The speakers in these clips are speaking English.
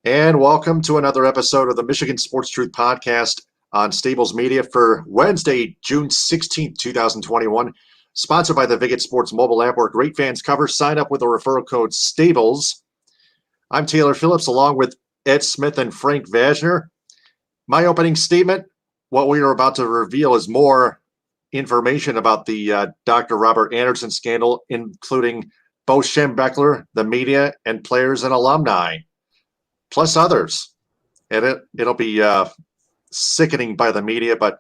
And welcome to another episode of the Michigan Sports Truth Podcast on Stables Media for Wednesday, June 16th, 2021. Sponsored by the Viget Sports mobile app where great fans cover. Sign up with the referral code STABLES. I'm Taylor Phillips along with Ed Smith and Frank Vajner. My opening statement, what we are about to reveal is more information about the Dr. Robert Anderson scandal, including Bo Schembechler, the media, and players and alumni, plus others. And it'll be sickening by the media, but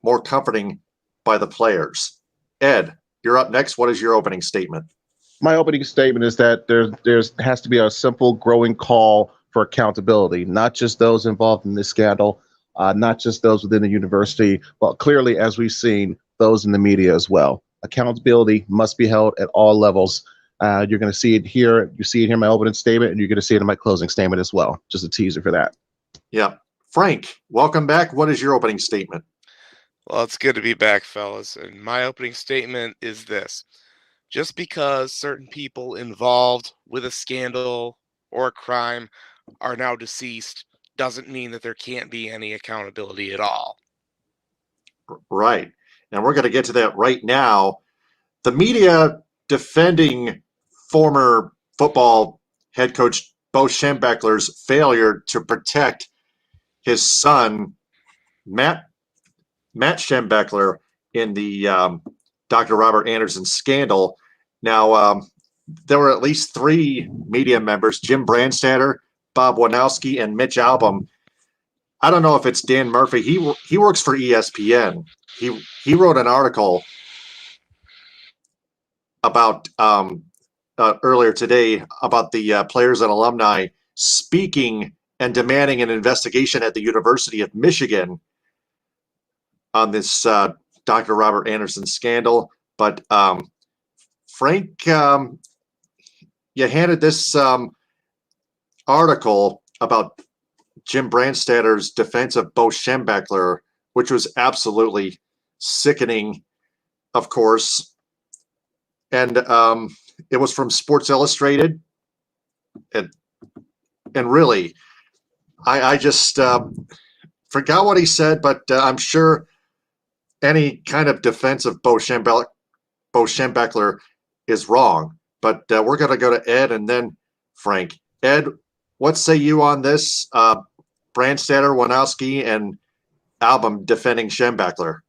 more comforting by the players. Ed, you're up next. What is your opening statement? My opening statement is that there has to be a simple growing call for accountability, not just those involved in this scandal, not just those within the university, but clearly, as we've seen, those in the media as well. Accountability must be held at all levels. You're going to see it here. You see it here in my opening statement, and you're going to see it in my closing statement as well. Just a teaser for that. Yeah. Frank, welcome back. What is your opening statement? Well, it's good to be back, fellas. And my opening statement is this. Just because certain people involved with a scandal or a crime are now deceased doesn't mean that there can't be any accountability at all. Right. And we're going to get to that right now. The media defending former football head coach Bo Schembechler's failure to protect his son, Matt Schembechler, in the Dr. Robert Anderson scandal. Now, there were at least three media members, Jim Brandstatter, Bob Wanowski, and Mitch Albom. I don't know if it's Dan Murphy. He works for ESPN. He wrote an article about earlier today about the players and alumni speaking and demanding an investigation at the University of Michigan on this Dr. Robert Anderson scandal. But Frank, you handed this article about Jim Brandstatter's defense of Bo Schembechler, which was absolutely sickening, of course. And it was from Sports Illustrated. And really, I just forgot what he said, but I'm sure any kind of defense of Bo Schembechler is wrong. But we're going to go to Ed and then Frank. Ed, what say you on this? Brandstatter, Wanowski, and Albom defending Schembechler.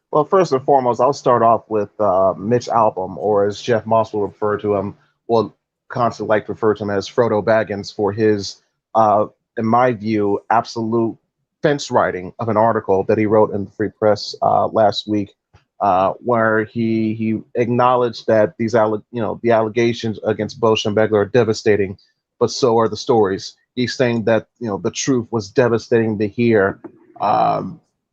Well, first and foremost, I'll start off with Mitch Albom, or as Jeff Moss will refer to him, constantly like to refer to him as Frodo Baggins, for his, in my view, absolute fence writing of an article that he wrote in the Free Press last week, where he acknowledged that the allegations against Bo Schembechler are devastating, but so are the stories. He's saying that the truth was devastating to hear.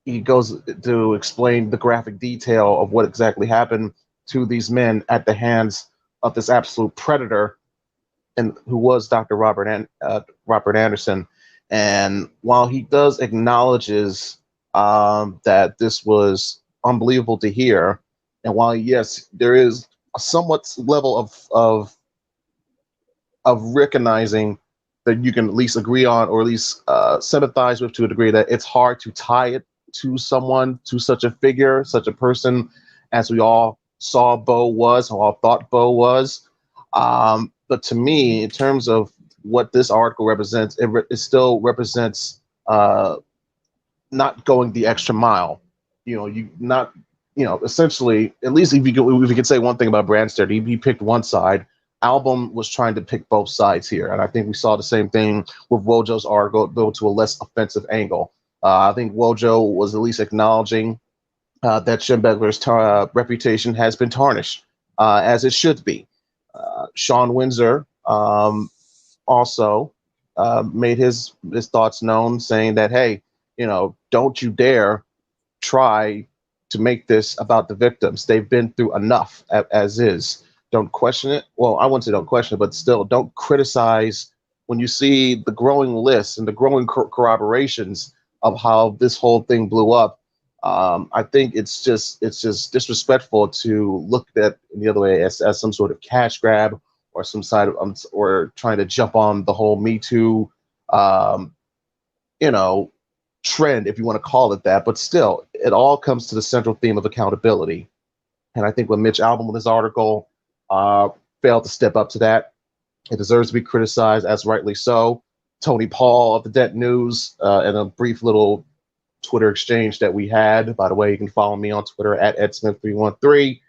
He goes to explain the graphic detail of what exactly happened to these men at the hands of this absolute predator, and who was Dr. Robert Anderson. And while he does acknowledges that this was unbelievable to hear, and while yes, there is a somewhat level of recognizing that you can at least agree on, or at least sympathize with to a degree, that it's hard to tie it to someone, to such a figure, such a person, as we all saw Bo was, or all thought Bo was. But to me, in terms of what this article represents, it still represents not going the extra mile. Essentially, at least if you could say one thing about Brandstatter, he picked one side. Albom was trying to pick both sides here, and I think we saw the same thing with Wojo's article, though to a less offensive angle. I think Wojo was at least acknowledging that Schembechler's reputation has been tarnished, as it should be. Sean Windsor also made his thoughts known, saying that, hey, don't you dare try to make this about the victims. They've been through enough as is. Don't question it. Well, I wouldn't say don't question it, but still don't criticize when you see the growing lists and the growing corroborations of how this whole thing blew up. I think it's just disrespectful to look at it the other way as some sort of cash grab, or some side of or trying to jump on the whole Me Too um, you know, trend, if you want to call it that. But still, it all comes to the central theme of accountability. And I think when Mitch Albom with this article uh, failed to step up to that, it deserves to be criticized, as rightly so. Tony Paul of the Det News, in a brief little Twitter exchange that we had. By the way, you can follow me on Twitter at EdSmith313.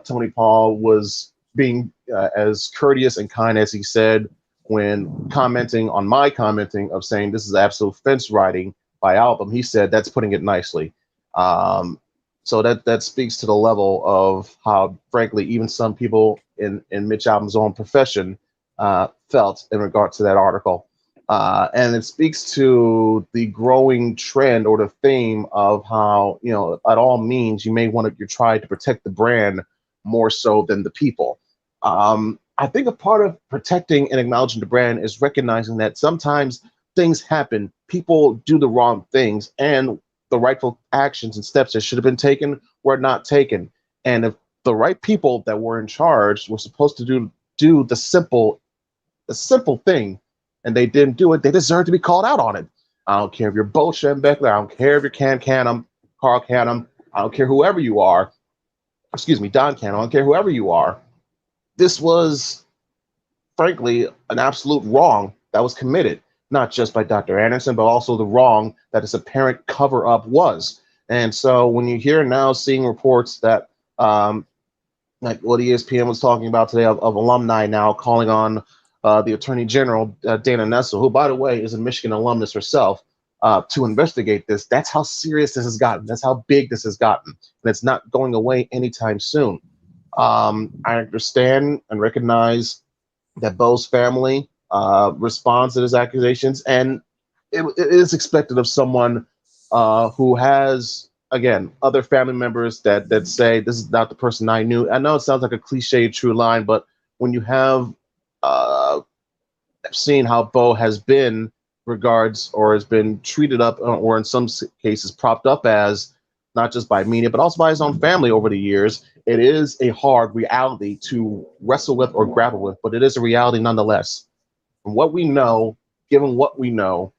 Tony Paul was being as courteous and kind as he said when commenting on my commenting of saying this is absolute fence riding by Albom. He said that's putting it nicely. So that speaks to the level of how, frankly, even some people in Mitch Albom's own profession felt in regard to that article. And it speaks to the growing trend or the theme of how, at all means, you may want to try to protect the brand more so than the people. I think a part of protecting and acknowledging the brand is recognizing that sometimes things happen, people do the wrong things, and the rightful actions and steps that should have been taken were not taken. And if the right people that were in charge were supposed to do the simple thing, and they didn't do it, they deserve to be called out on it. I don't care if you're Bo Schembechler, I don't care if you're Carl Canham, I don't care whoever you are. Excuse me, Don Canham, I don't care whoever you are. This was, frankly, an absolute wrong that was committed, not just by Dr. Anderson, but also the wrong that his apparent cover-up was. And so when you hear now seeing reports that, like what ESPN was talking about today of alumni now calling on the Attorney General, Dana Nessel, who, by the way, is a Michigan alumnus herself, to investigate this. That's how serious this has gotten. That's how big this has gotten. And it's not going away anytime soon. I understand and recognize that Bo's family responds to his accusations, and it is expected of someone who has, again, other family members that say this is not the person I knew. I know it sounds like a cliche true line, but when you have seen how Bo has been regards or has been treated up or in some cases propped up as, not just by media, but also by his own family over the years, it is a hard reality to wrestle with or grapple with, but it is a reality nonetheless. From what we know, given what we know,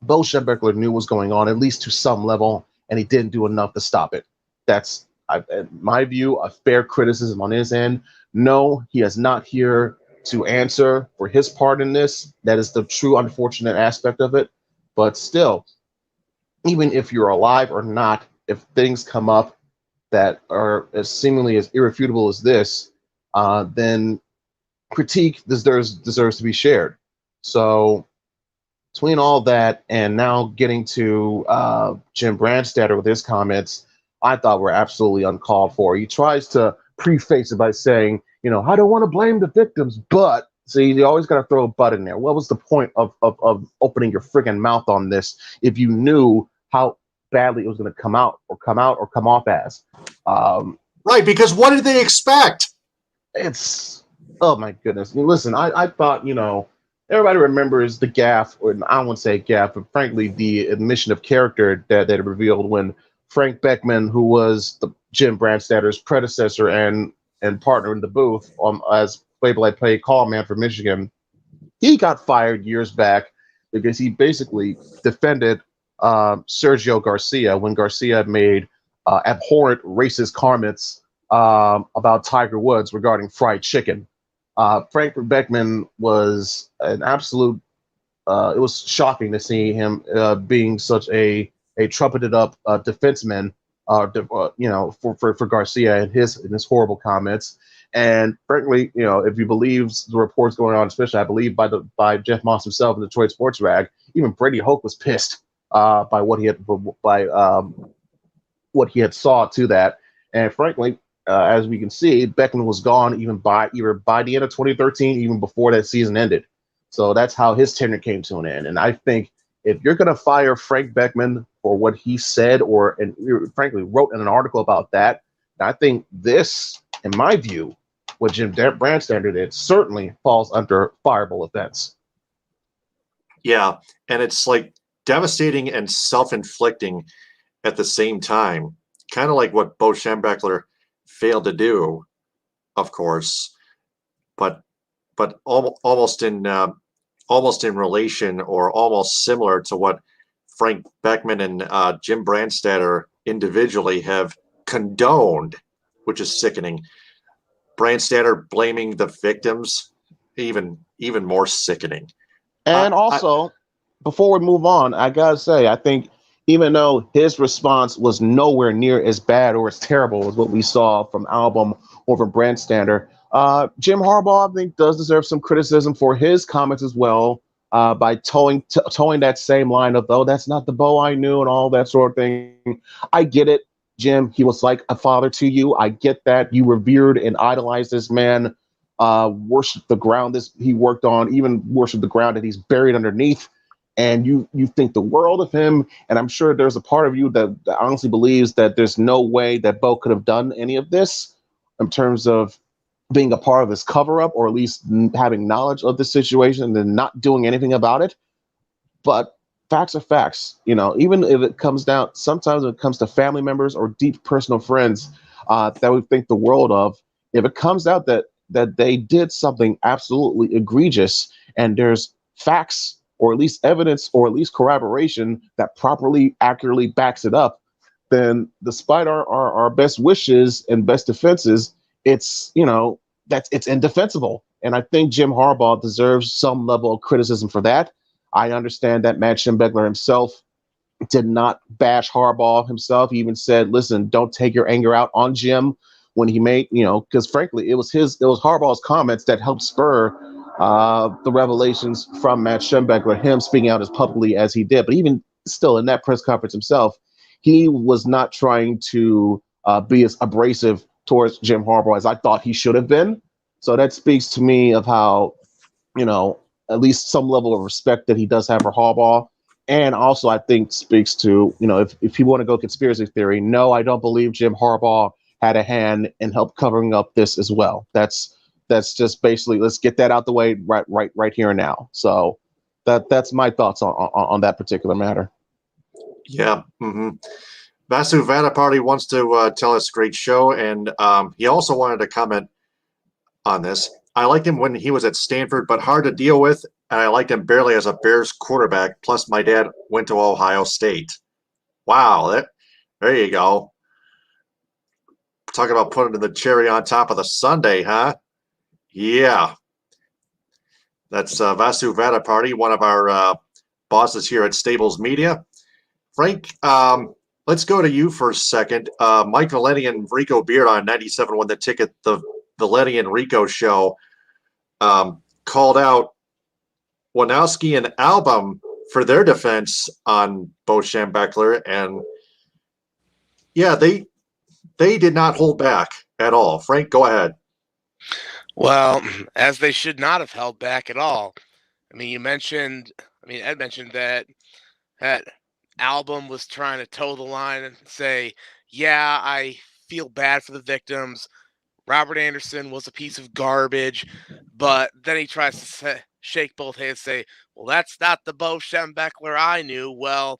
Bo Schembechler knew what was going on, at least to some level, and he didn't do enough to stop it. That's, in my view, a fair criticism on his end. No, he is not here to answer for his part in this. That is the true unfortunate aspect of it. But still, even if you're alive or not, if things come up that are as seemingly as irrefutable as this, then critique deserves to be shared. So between all that and now getting to Jim Brandstatter with his comments, I thought were absolutely uncalled for. He tries to preface it by saying, I don't want to blame the victims, but see, you always got to throw a but in there. What was the point of opening your friggin' mouth on this if you knew how badly it was going to come off as? Right, because what did they expect? It's, oh my goodness. Listen, I thought, everybody remembers the gaffe, or I won't say gaffe, but frankly, the admission of character that it revealed when Frank Beckman, who was the Jim Brandstatter's predecessor and partner in the booth as play-by-play call man for Michigan, he got fired years back because he basically defended Sergio Garcia when Garcia made abhorrent racist comments about Tiger Woods regarding fried chicken. Frank Beckman was an absolute. It was shocking to see him being such a trumpeted up defenseman, for Garcia and his horrible comments. And frankly, if you believe the reports going on, especially I believe by Jeff Moss himself in the Detroit Sports Rag, even Brady Hoke was pissed by what he had saw to that. And frankly, as we can see, Beckman was gone either by the end of 2013, even before that season ended. So that's how his tenure came to an end. And I think if you're going to fire Frank Beckman for what he said and frankly wrote in an article about that, I think this, in my view, what Jim Brandstatter did certainly falls under fireable offense. Yeah, and it's like devastating and self-inflicting at the same time, kind of like what Bo Schembechler failed to do, of course, but almost in almost in relation or almost similar to what Frank Beckman and Jim Brandstatter individually have condoned, which is sickening. Brandstatter blaming the victims, even more sickening. And also, before we move on, I gotta say, I think even though his response was nowhere near as bad or as terrible as what we saw from Album or from Brandstatter, Jim Harbaugh, I think, does deserve some criticism for his comments as well, by towing that same line of, "Oh, that's not the Bo I knew," and all that sort of thing. I get it, Jim. He was like a father to you. I get that. You revered and idolized this man, worship the ground this he worked on, even worship the ground that he's buried underneath. And you think the world of him. And I'm sure there's a part of you that honestly believes that there's no way that Bo could have done any of this in terms of being a part of this cover up, or at least having knowledge of the situation and then not doing anything about it. But facts are facts. Even if it comes down, sometimes when it comes to family members or deep personal friends that we think the world of, if it comes out that they did something absolutely egregious and there's facts or at least evidence or at least corroboration that properly, accurately backs it up, then despite our best wishes and best defenses, it's, it's indefensible. And I think Jim Harbaugh deserves some level of criticism for that. I understand that Matt Schembechler himself did not bash Harbaugh himself. He even said, listen, don't take your anger out on Jim when he made, because frankly, it was Harbaugh's comments that helped spur the revelations from Matt Schembechler, him speaking out as publicly as he did. But even still, in that press conference himself, he was not trying to be as abrasive towards Jim Harbaugh as I thought he should have been. So that speaks to me of how, at least some level of respect that he does have for Harbaugh. And also, I think speaks to, if you want to go conspiracy theory, no, I don't believe Jim Harbaugh had a hand in help covering up this as well. That's just basically, let's get that out the way right here and now. So that's my thoughts on that particular matter. Yeah. Mm-hmm. Vasu Vadaparty wants to tell us great show, and he also wanted to comment on this. I liked him when he was at Stanford, but hard to deal with, and I liked him barely as a Bears quarterback. Plus, my dad went to Ohio State. Wow, there you go. Talk about putting the cherry on top of the sundae, huh? Yeah. That's Vasu Vadaparty, one of our bosses here at Stables Media. Frank, let's go to you for a second. Mike Valenti and Rico Beard on 97 won the ticket. The Valenti and Rico show called out Wanowski and Album for their defense on Bo Schembechler, and yeah, they did not hold back at all. Frank, go ahead. Well, as they should not have held back at all. Ed mentioned that Album was trying to toe the line and say, yeah, I feel bad for the victims. Robert Anderson was a piece of garbage. But then he tries to shake both hands and say, well, that's not the Bo Schembechler I knew. Well,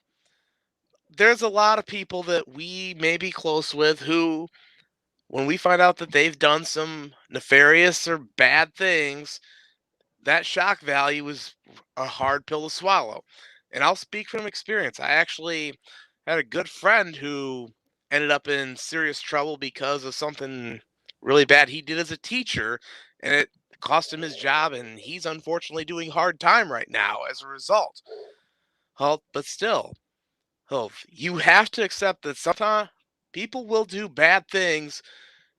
there's a lot of people that we may be close with who, when we find out that they've done some nefarious or bad things, that shock value is a hard pill to swallow. And I'll speak from experience. I actually had a good friend who ended up in serious trouble because of something really bad he did as a teacher, and it cost him his job, and he's unfortunately doing hard time right now as a result. Well, but still, you have to accept that sometimes people will do bad things,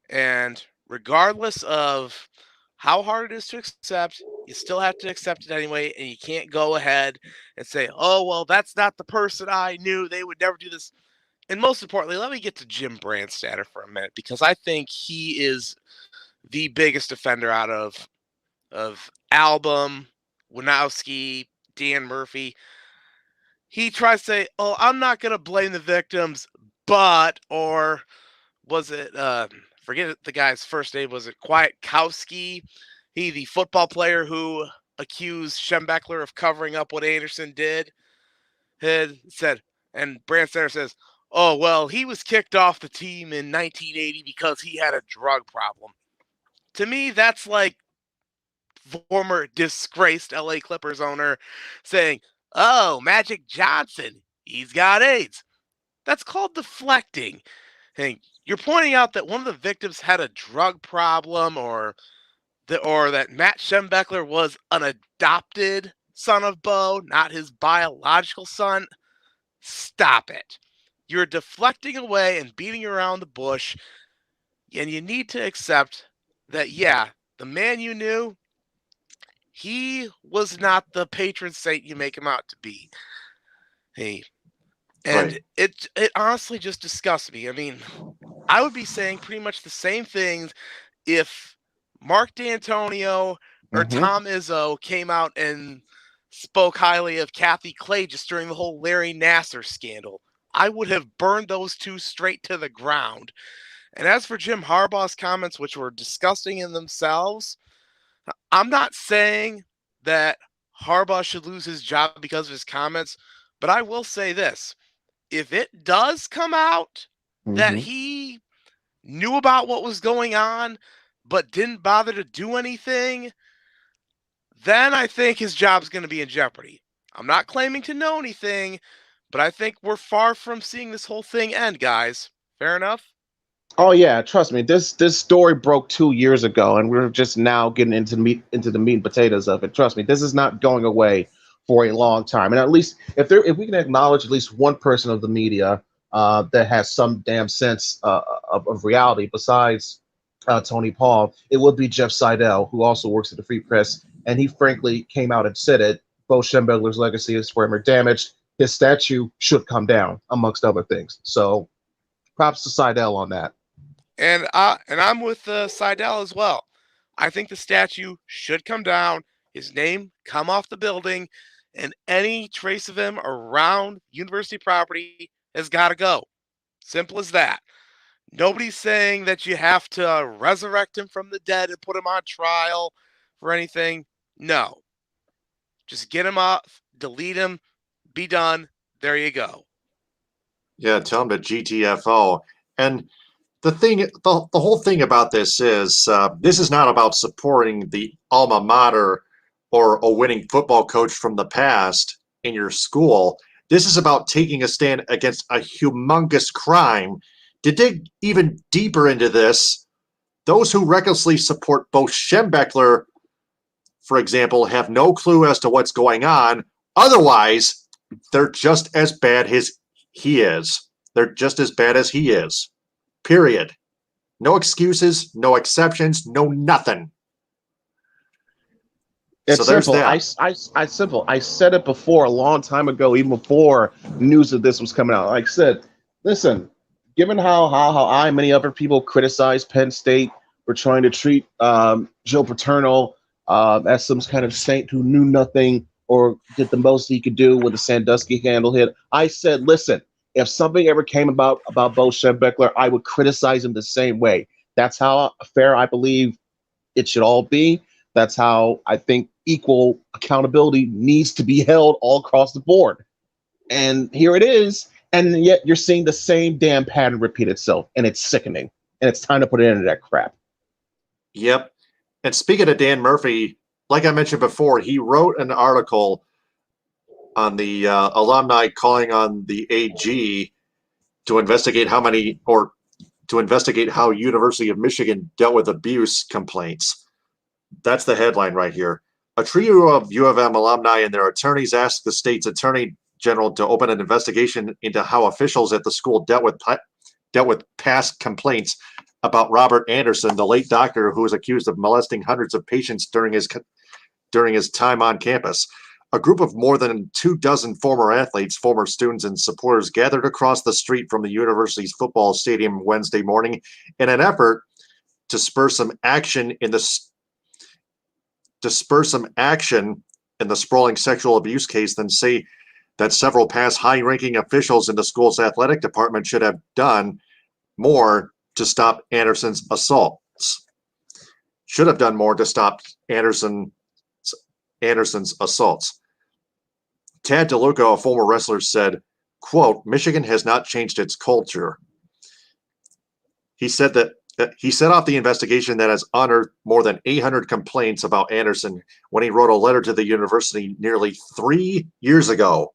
and regardless of how hard it is to accept, you still have to accept it anyway. And you can't go ahead and say, oh, well, that's not the person I knew. They would never do this. And most importantly, let me get to Jim Brandstatter for a minute, because I think he is the biggest offender out of Album, Wanowski, Dan Murphy. He tries to say, oh, I'm not going to blame the victims, but, or was it, forget the guy's first name, was it Kwiatkowski? The football player who accused Schembechler of covering up what Anderson did, had said, and Brandstatter says, oh, well, he was kicked off the team in 1980 because he had a drug problem. To me, that's like former disgraced LA Clippers owner, saying, "Oh, Magic Johnson, he's got AIDS." That's called deflecting. Hey, you're pointing out that one of the victims had a drug problem, or that Matt Schembechler was an adopted son of Bo, not his biological son. Stop it. You're deflecting away and beating around the bush, and you need to accept that, yeah, the man you knew, he was not the patron saint you make him out to be. Hey, and Right. it honestly just disgusts me. I mean, I would be saying pretty much the same things if Mark D'Antonio or Mm-hmm. Tom Izzo came out and spoke highly of Kathy Clay just during the whole Larry Nassar scandal. I would have burned those two straight to the ground. And as for Jim Harbaugh's comments, which were disgusting in themselves, I'm not saying that Harbaugh should lose his job because of his comments, but I will say this. If it does come out that Mm-hmm. he knew about what was going on but didn't bother to do anything, then I think his job's going to be in jeopardy. I'm not claiming to know anything, but I think we're far from seeing this whole thing end, guys. Fair enough? Oh yeah, trust me. This story broke 2 years ago, and we're just now getting into the meat and potatoes of it. Trust me, this is not going away for a long time. And at least if we can acknowledge at least one person of the media that has some damn sense of reality besides Tony Paul, it would be Jeff Seidel, who also works at the Free Press, and he frankly came out and said it. Bo Schembechler's legacy is forever damaged. His statue should come down, amongst other things. So props to Seidel on that. And I'm with Seidel as well. I think the statue should come down, his name come off the building, and any trace of him around university property has got to go. Simple as that. Nobody's saying that you have to resurrect him from the dead and put him on trial for anything. No. Just get him off, delete him, be done. There you go. Yeah, tell him to GTFO. And the whole thing about this is not about supporting the alma mater or a winning football coach from the past in your school. This is about taking a stand against a humongous crime. To dig even deeper into this, those who recklessly support Bo Schembechler, for example, have no clue as to what's going on. Otherwise, they're just as bad as he is. They're just as bad as he is. Period. No excuses, no exceptions, no nothing. It's So there's simple. that. I simple. I said it before a long time ago, even before news of this was coming out. Like I said, listen, given how I and many other people criticize Penn State for trying to treat Joe Paterno as some kind of saint who knew nothing or did the most he could do with a Sandusky handle hit, I said, listen, if something ever came about Bo Schembechler, I would criticize him the same way. That's how fair I believe it should all be. That's how I think equal accountability needs to be held all across the board. And here it is. And yet you're seeing the same damn pattern repeat itself. And it's sickening. And it's time to put an end to that crap. Yep. And speaking of Dan Murphy, like I mentioned before, he wrote an article on the alumni calling on the AG to investigate how University of Michigan dealt with abuse complaints. That's the headline right here. A trio of U of M alumni and their attorneys asked the state's attorney general to open an investigation into how officials at the school dealt with past complaints about Robert Anderson, the late doctor who was accused of molesting hundreds of patients during his time on campus. A group of more than 24 former athletes, former students, and supporters gathered across the street from the university's football stadium Wednesday morning in an effort to spur some action in the sprawling sexual abuse case, then say that several past high-ranking officials in the school's athletic department should have done more to stop Anderson's assaults. Should have done more to stop Anderson's assaults. Tad DeLuca, a former wrestler, said, quote, Michigan has not changed its culture. He said that He set off the investigation that has unearthed more than 800 complaints about Anderson when he wrote a letter to the university nearly 3 years ago.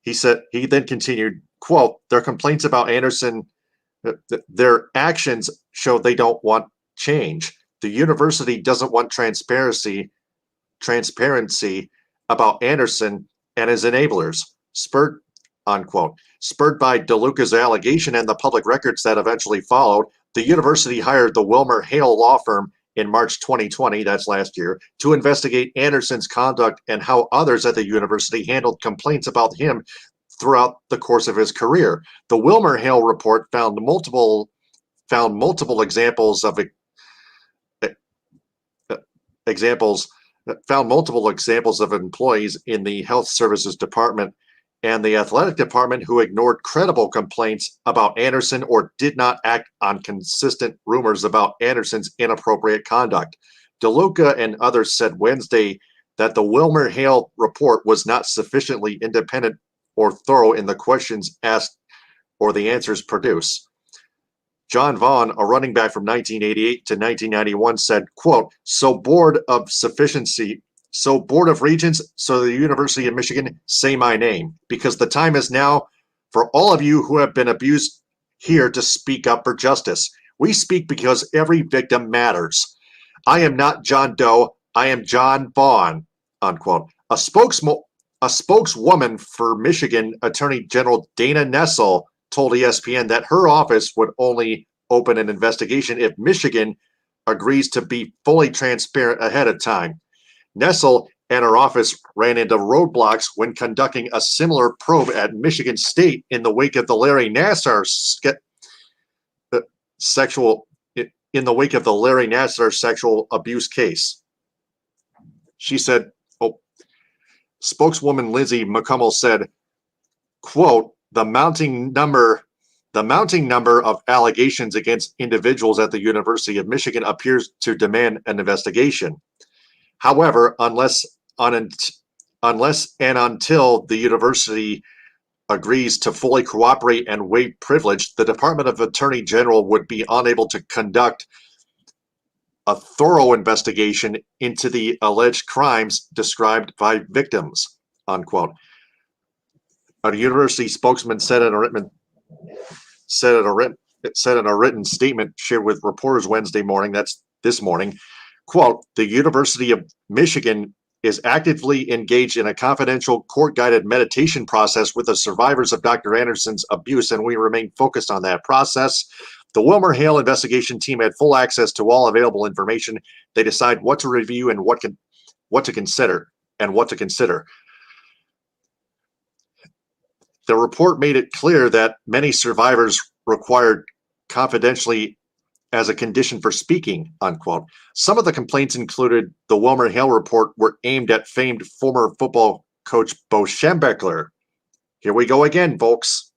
He then continued, quote, their complaints about Anderson, their actions show they don't want change. The university doesn't want transparency about Anderson and his enablers, unquote. Spurred by DeLuca's allegation and the public records that eventually followed, the university hired the Wilmer Hale law firm in March 2020, that's last year, to investigate Anderson's conduct and how others at the university handled complaints about him throughout the course of his career. The Wilmer Hale report found multiple examples of employees in the health services department and the athletic department who ignored credible complaints about Anderson or did not act on consistent rumors about Anderson's inappropriate conduct. DeLuca and others said Wednesday that the Wilmer Hale report was not sufficiently independent or thorough in the questions asked or the answers produced. John Vaughn, a running back from 1988 to 1991, said, quote, so board of regents, so the University of Michigan, say my name, because the time is now for all of you who have been abused here to speak up for justice. We speak because every victim matters. I am not John Doe. I am John Vaughn, unquote. A spokeswoman for Michigan Attorney General Dana Nessel told ESPN that her office would only open an investigation if Michigan agrees to be fully transparent ahead of time. Nessel and her office ran into roadblocks when conducting a similar probe at Michigan State in the wake of the Larry Nassar sexual abuse case. She said, spokeswoman Lindsay McCummel said, quote, the mounting number of allegations against individuals at the University of Michigan appears to demand an investigation. However, unless and until the university agrees to fully cooperate and waive privilege, the Department of Attorney General would be unable to conduct a thorough investigation into the alleged crimes described by victims, unquote. A university spokesman said in a written statement shared with reporters Wednesday morning, that's this morning, quote, the University of Michigan is actively engaged in a confidential court-guided meditation process with the survivors of Dr. Anderson's abuse, and we remain focused on that process. The Wilmer Hale investigation team had full access to all available information. They decide what to review and what to consider. The report made it clear that many survivors required confidentiality as a condition for speaking, unquote. Some of the complaints included the Wilmer Hale report were aimed at famed former football coach Bo Schembechler. Here we go again, folks.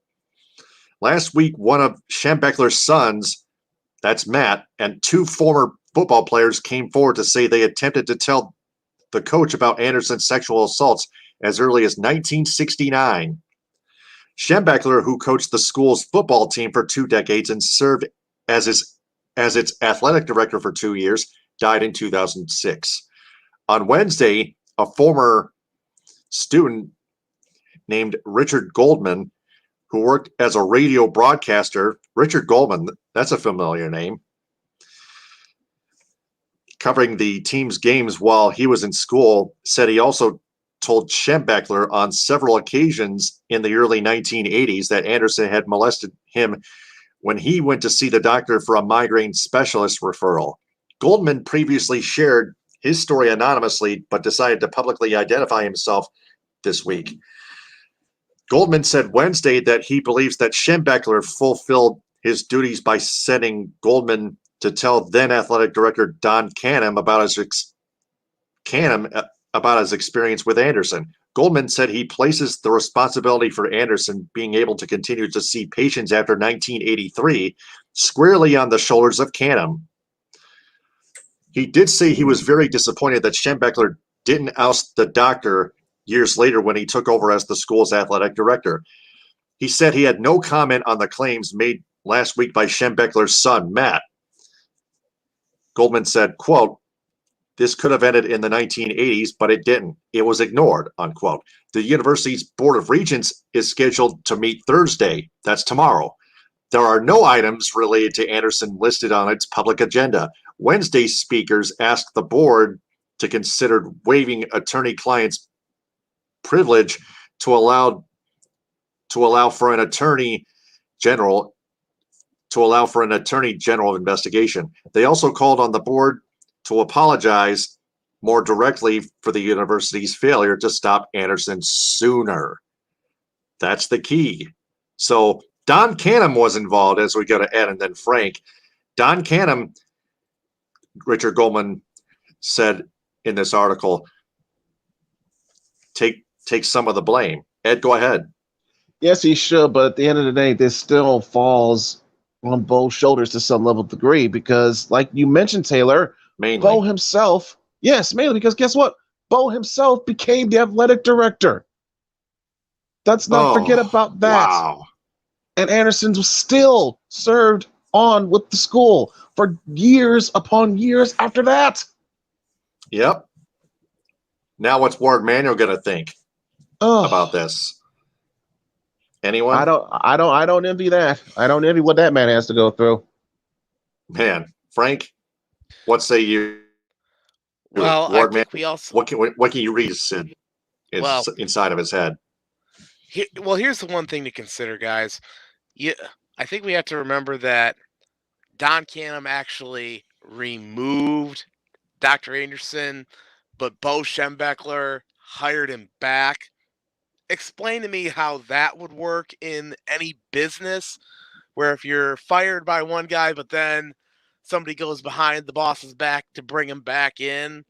Last week, one of Schembechler's sons, that's Matt, and two former football players came forward to say they attempted to tell the coach about Anderson's sexual assaults as early as 1969. Schembechler, who coached the school's football team for 2 decades and served as its athletic director for 2 years, died in 2006. On Wednesday, a former student named Richard Goldman, who worked as a radio broadcaster, Richard Goldman, that's a familiar name, covering the team's games while he was in school, said he also told Schembechler on several occasions in the early 1980s that Anderson had molested him when he went to see the doctor for a migraine specialist referral. Goldman previously shared his story anonymously, but decided to publicly identify himself this week. Goldman said Wednesday that he believes that Schembechler fulfilled his duties by sending Goldman to tell then athletic director Don Canham about his experience with Anderson. Goldman said he places the responsibility for Anderson being able to continue to see patients after 1983 squarely on the shoulders of Canham. He did say he was very disappointed that Schembechler didn't oust the doctor years later when he took over as the school's athletic director. He said he had no comment on the claims made last week by Schembechler's son, Matt. Goldman said, quote, "This could have ended in the 1980s, but it didn't. It was ignored," unquote. The university's Board of Regents is scheduled to meet Thursday. That's tomorrow. There are no items related to Anderson listed on its public agenda. Wednesday's speakers asked the board to consider waiving attorney-client's privilege to allow for an attorney general investigation. They also called on the board to apologize more directly for the university's failure to stop Anderson sooner. That's the key. So Don Canham was involved, as we go to Ed and then Frank. Don Canham, Richard Goldman said in this article, take some of the blame. Ed, go ahead. Yes, he should, but at the end of the day, this still falls on Bo's shoulders to some level degree because, like you mentioned, Taylor, Mainly. Bo himself, yes, mainly because guess what? Bo himself became the athletic director. Let's not forget about that. Wow. And Anderson was still served on with the school for years upon years after that. Yep. Now what's Ward Manuel going to think about this? Anyone? I don't envy that. I don't envy what that man has to go through. Man, Frank, what say you? Well, Ward I think Manuel, what can you read inside of his head? Here's the one thing to consider, guys. I think we have to remember that Don Canham actually removed Dr. Anderson, but Bo Schembechler hired him back. Explain to me how that would work in any business where if you're fired by one guy, but then somebody goes behind the boss's back to bring him back in.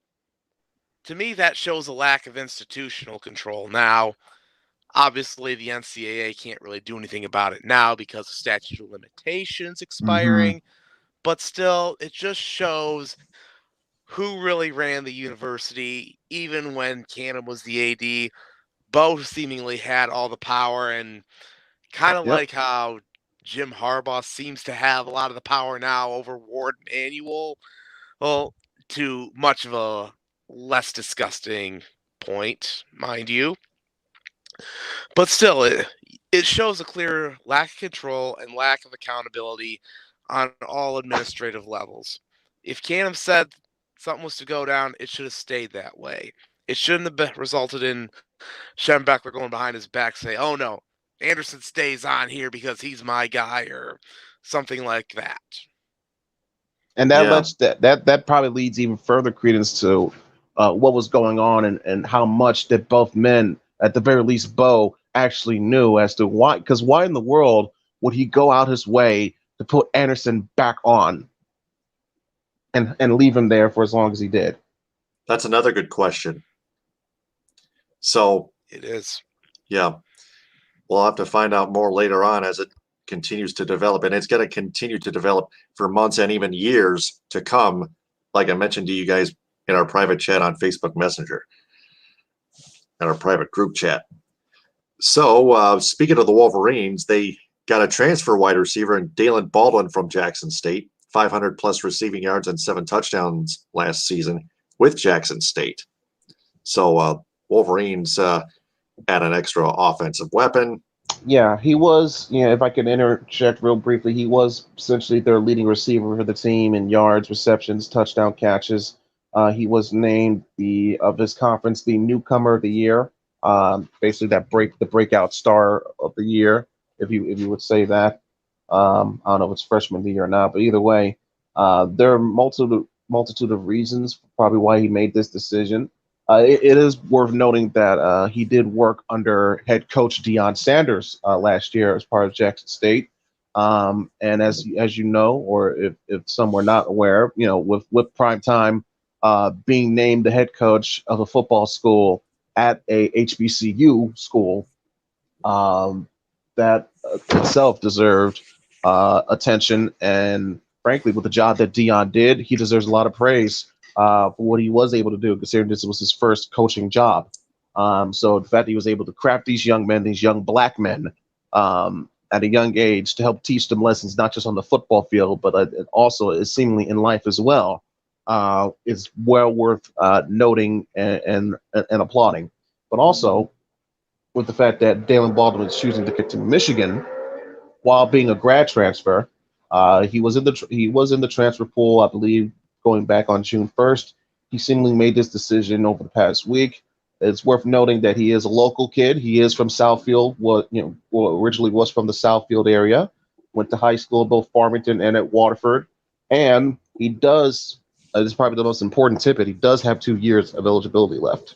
To me, that shows a lack of institutional control. Now, obviously, the NCAA can't really do anything about it now because of statute of limitations expiring. But still, it just shows who really ran the university, even when Canham was the AD. Bo seemingly had all the power, and kind of like how Jim Harbaugh seems to have a lot of the power now over Ward Manuel. Well, to much of a less disgusting point, mind you. But still, it shows a clear lack of control and lack of accountability on all administrative levels. If Canham said something was to go down, it should have stayed that way. It shouldn't have resulted in Schembechler going behind his back say, "Oh no, Anderson stays on here because he's my guy," or something like that. And that probably leads even further credence to what was going on and how much that both men, at the very least Bo, actually knew as to why. Because why in the world would he go out his way to put Anderson back on and leave him there for as long as he did? That's another good question. So it is. Yeah. We'll have to find out more later on as it continues to develop. And it's going to continue to develop for months and even years to come, like I mentioned to you guys in our private chat on Facebook Messenger and our private group chat. So speaking of the Wolverines, they got a transfer wide receiver in Dalen Baldwin from Jackson State, 500 plus receiving yards and 7 touchdowns last season with Jackson State. So Wolverines add an extra offensive weapon. Yeah, he was, if I can interject real briefly, he was essentially their leading receiver for the team in yards, receptions, touchdown catches. He was named of his conference the newcomer of the year, basically the breakout star of the year, if you would say that. I don't know if it's freshman of the year or not, but either way, there are multitude of reasons probably why he made this decision. It is worth noting that he did work under head coach Deion Sanders last year as part of Jackson State. And as you know, or if some were not aware, with Primetime being named the head coach of a football school at a HBCU school, that itself deserved attention. And frankly, with the job that Deion did, he deserves a lot of praise for what he was able to do, considering this was his first coaching job. So the fact that he was able to craft these young men, these young black men, at a young age to help teach them lessons, not just on the football field, but it also is seemingly in life as well, is well worth noting and applauding. But also with the fact that Dalen Baldwin is choosing to get to Michigan while being a grad transfer. He was in the transfer pool, I believe, going back on June 1st. He seemingly made this decision over the past week. It's worth noting that he is a local kid. He is from Southfield. Originally was from the Southfield area. Went to high school both Farmington and at Waterford, and he does. This is probably the most important tidbit. He does have 2 years of eligibility left.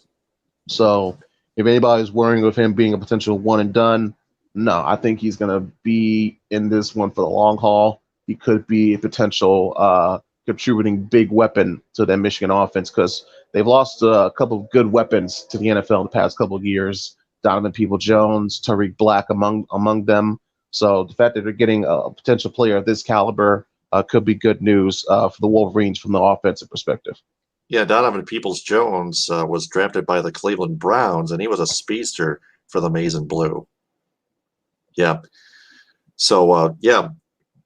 So, if anybody's worrying of him being a potential one and done, no, I think he's going to be in this one for the long haul. He could be a potential contributing big weapon to that Michigan offense because they've lost a couple of good weapons to the NFL in the past couple of years. Donovan Peoples-Jones, Tariq Black among them. So the fact that they're getting a potential player of this caliber could be good news for the Wolverines from the offensive perspective. Yeah, Donovan Peoples-Jones was drafted by the Cleveland Browns, and he was a speedster for the Maize and Blue. Yeah. So,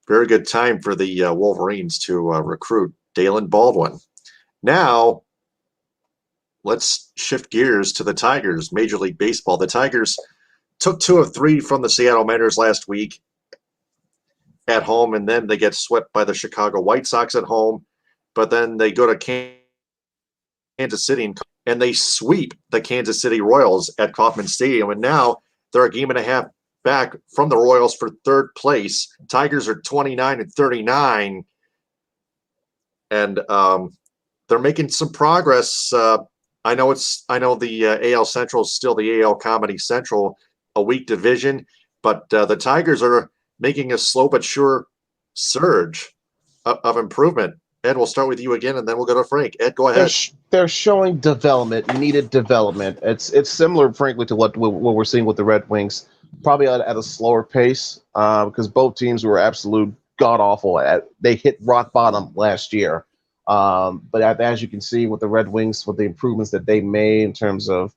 very good time for the Wolverines to recruit Dalen Baldwin. Now, let's shift gears to the Tigers, Major League Baseball. The Tigers took 2 of 3 from the Seattle Mariners last week at home, and then they get swept by the Chicago White Sox at home. But then they go to Kansas City and they sweep the Kansas City Royals at Kauffman Stadium. And now they're a game and a half back from the Royals for third place. Tigers are 29-39, and they're making some progress. I know the AL Central is still the AL Comedy Central, a weak division, but the Tigers are making a slow but sure surge of improvement. Ed, we'll start with you again, and then we'll go to Frank. Ed, go ahead. They're showing development, needed development. It's similar, frankly, to what we're seeing with the Red Wings, probably at a slower pace because both teams were absolute god-awful. They hit rock bottom last year. But as you can see with the Red Wings, with the improvements that they made in terms of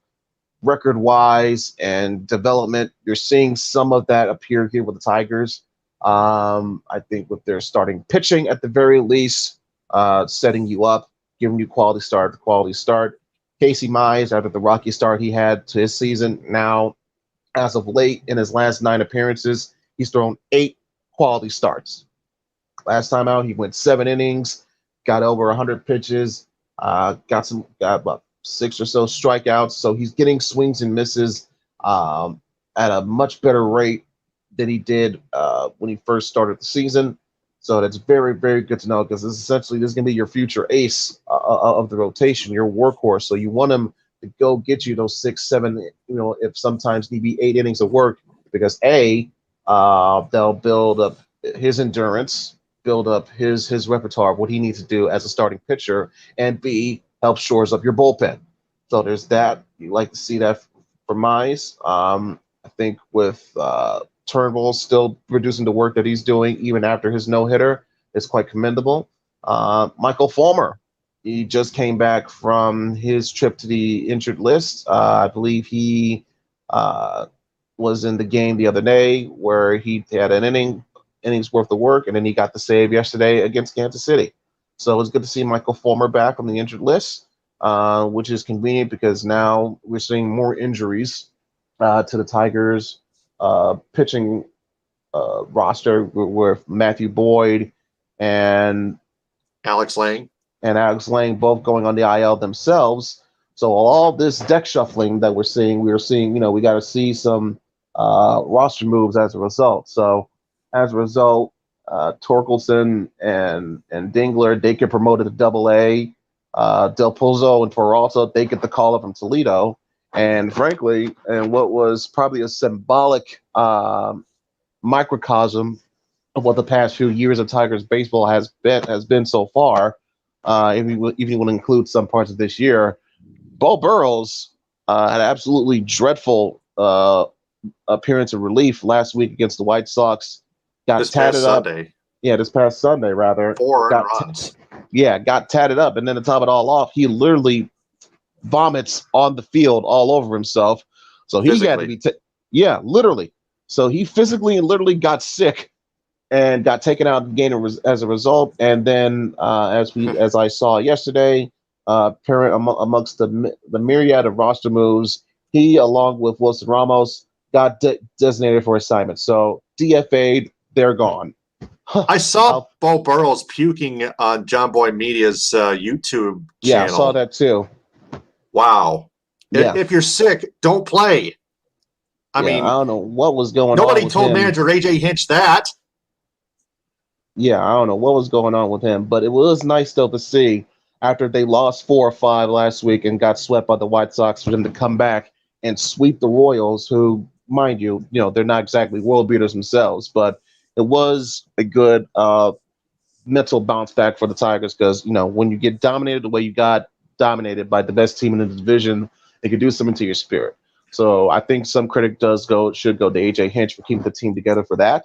record-wise and development, you're seeing some of that appear here with the Tigers. I think with their starting pitching at the very least, setting you up, giving you quality start. Casey Mize, after the rocky start he had to his season, now as of late in his last 9 appearances, he's thrown 8 quality starts. Last time out, he went 7 innings, got over 100 pitches, got about 6 or so strikeouts. So he's getting swings and misses at a much better rate than he did when he first started the season. So that's very, very good to know because this is going to be your future ace of the rotation, your workhorse. So you want him to go get you those 6, 7, if sometimes need be 8 innings of work because they'll build up his endurance, build up his repertoire of what he needs to do as a starting pitcher, and B, help shores up your bullpen. So there's that. You like to see that for Mize. I think with Turnbull still producing the work that he's doing even after his no-hitter is quite commendable. Michael Fulmer, he just came back from his trip to the injured list. I believe he was in the game the other day where he had an innings worth of work, and then he got the save yesterday against Kansas City. So it's good to see Michael Fulmer back on the injured list, which is convenient because now we're seeing more injuries to the Tigers pitching roster with Matthew Boyd and Alex Lang both going on the IL themselves. So all this deck shuffling that we're seeing, we got to see some roster moves as a result. So as a result, Torkelson and Dingler, they get promoted to Double-A. Del Pozo and Peralta, they get the call up from Toledo. And frankly, and what was probably a symbolic microcosm of what the past few years of Tigers baseball has been so far, if you want to include some parts of this year, Bo Burrows had an absolutely dreadful appearance of relief last week against the White Sox. This past Sunday, rather. 4 runs. Got tatted up. And then to top it all off, he literally vomits on the field all over himself. So he had to be literally. So he physically and literally got sick and got taken out of the game as a result. And then, as I saw yesterday, amongst the myriad of roster moves, he, along with Wilson Ramos, got designated for assignment. So DFA'd, they're gone. I saw Bo Burrows puking on John Boy Media's YouTube channel. Yeah, I saw that too. Wow. Yeah. If you're sick, don't play. I mean, I don't know what was going on. Nobody told manager AJ Hinch that. Yeah, I don't know what was going on with him, but it was nice though to see after they lost 4 or 5 last week and got swept by the White Sox for them to come back and sweep the Royals, who, mind you, they're not exactly world beaters themselves, but it was a good mental bounce back for the Tigers because, when you get dominated the way you got dominated by the best team in the division, it could do something to your spirit. So I think some credit should go to AJ Hinch for keeping the team together for that.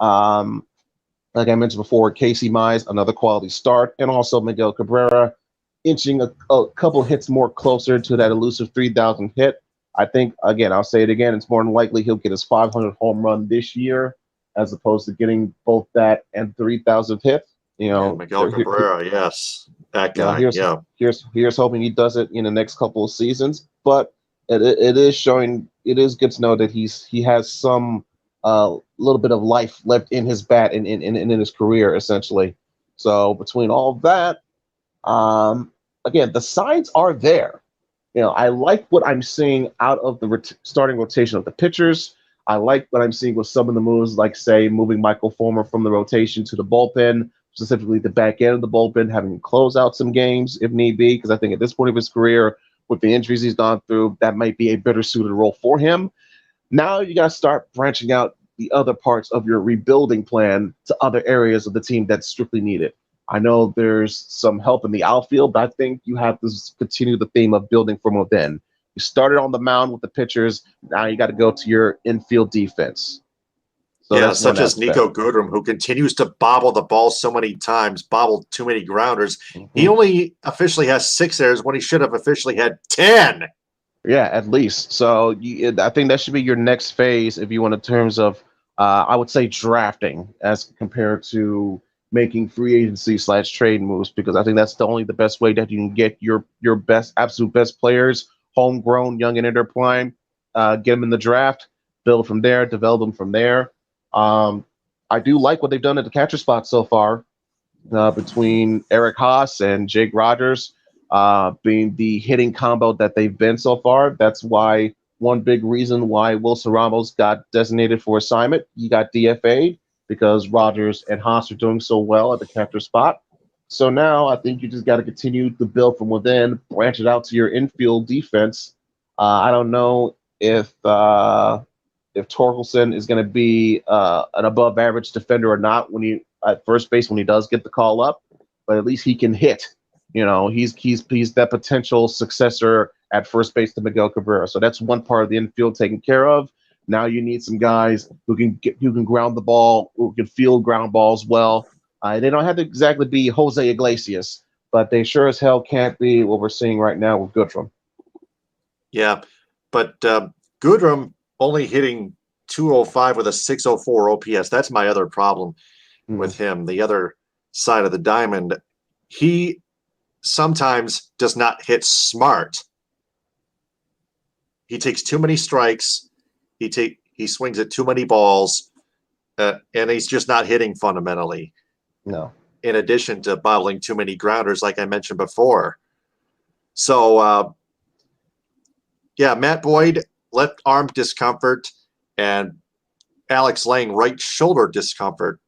Like I mentioned before, Casey Mize, another quality start, and also Miguel Cabrera inching a couple hits more closer to that elusive 3,000 hit. I think, again, I'll say it again, it's more than likely he'll get his 500 home run this year as opposed to getting both that and 3,000 hit. Miguel Cabrera, yes. That guy, Here's hoping he does it in the next couple of seasons, but it is good to know that he has some little bit of life left in his bat and in his career, essentially. So between all of that, again, the signs are there. I like what I'm seeing out of the starting rotation of the pitchers. I like what I'm seeing with some of the moves, like, say, moving Michael Fulmer from the rotation to the bullpen, specifically the back end of the bullpen, having him close out some games if need be, because I think at this point of his career, with the injuries he's gone through, that might be a better suited role for him. Now you got to start branching out the other parts of your rebuilding plan to other areas of the team that's strictly needed. I know there's some help in the outfield, but I think you have to continue the theme of building from within. You started on the mound with the pitchers. Now you got to go to your infield defense. So such as Nico Goodrum, who continues to bobble the ball so many times, bobbled too many grounders. Mm-hmm. He only officially has 6 errors when he should have officially had 10. Yeah, at least. So I think that should be your next phase if you want in terms of, I would say, drafting as compared to making free agency / trade moves, because I think that's the best way that you can get your absolute best players, homegrown, young and in their prime, get them in the draft, build from there, develop them from there. I do like what they've done at the catcher spot so far, between Eric Haas and Jake Rogers, being the hitting combo that they've been so far. That's why one big reason why Wilson Ramos got designated for assignment. He got DFA'd because Rogers and Haas are doing so well at the catcher spot. So now I think you just got to continue to build from within, branch it out to your infield defense. I don't know if Torkelson is going to be an above average defender or not at first base when he does get the call up, but at least he can hit. He's that potential successor at first base to Miguel Cabrera. So that's one part of the infield taken care of. Now you need some guys who can ground the ball, who can field ground balls well. They don't have to exactly be Jose Iglesias, but they sure as hell can't be what we're seeing right now with Goodrum. Yeah, but Goodrum only hitting 205 with a 604 OPS. That's my other problem with him. The other side of the diamond, he sometimes does not hit smart. He takes too many strikes. He swings at too many balls, and he's just not hitting fundamentally. No. In addition to bottling too many grounders, like I mentioned before. So, Matt Boyd, left arm discomfort, and Alex Lang, right shoulder discomfort.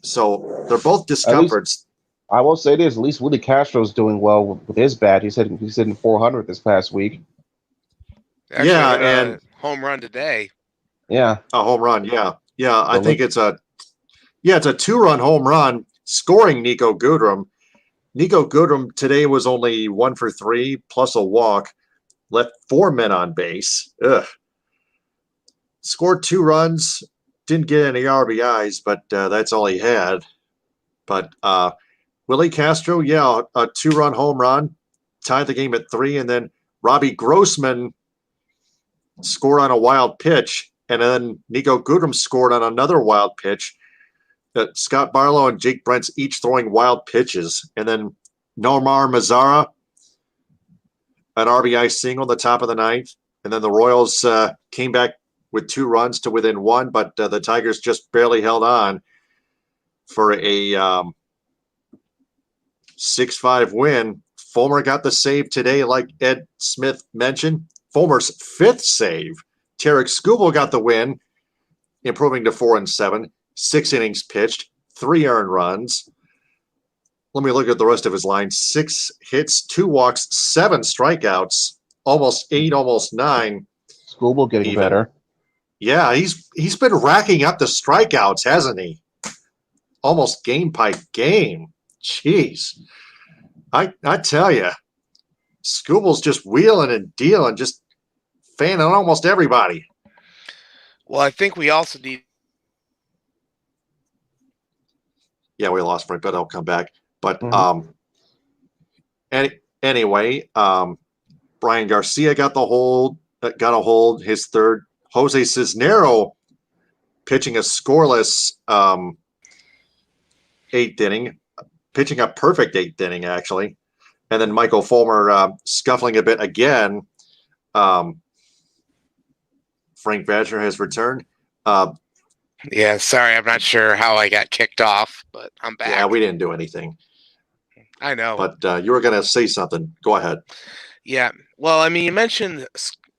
So they're both discomforts. I will say this: at least Willie Castro's doing well with his bat. He's hitting 400 this past week. Actually, and home run today. Yeah, a home run. Yeah. I think it's a 2-run home run scoring Nico Goodrum. Nico Goodrum today was only 1 for 3 plus a walk, left 4 men on base. Scored 2 runs, didn't get any RBIs, but that's all he had. But Willie Castro, a 2-run home run, tied the game at 3, and then Robbie Grossman scored on a wild pitch And then Nico Goodrum scored on another wild pitch. Scott Barlow and Jake Brent's each throwing wild pitches. And then Nomar Mazara, an RBI single in the top of the ninth. And then the Royals came back with 2 runs to within 1, but the Tigers just barely held on for a 6-5 win. Fulmer got the save today, like Ed Smith mentioned. Fulmer's 5th save. Tarek Skubal got the win, improving to 4-7. 6 innings pitched, 3 earned runs. Let me look at the rest of his line. 6 hits, 2 walks, 7 strikeouts, almost 8, almost 9. Skubal getting even better. Yeah, he's been racking up the strikeouts, hasn't he? Almost game by game. Jeez. I tell you, Skubal's just wheeling and dealing, just fanning almost everybody. Well, I think we also need. Yeah, we lost Frank, but I'll come back. But anyway, Brian Garcia got a hold, his 3rd. Jose Cisnero pitching a scoreless 8th inning, pitching a perfect 8th inning, actually. And then Michael Fulmer scuffling a bit again. Frank Vashner has returned. Yeah, sorry, I'm not sure how I got kicked off, but I'm back. Yeah, we didn't do anything. I know. But you were going to say something. Go ahead. Yeah. Well, I mean, you mentioned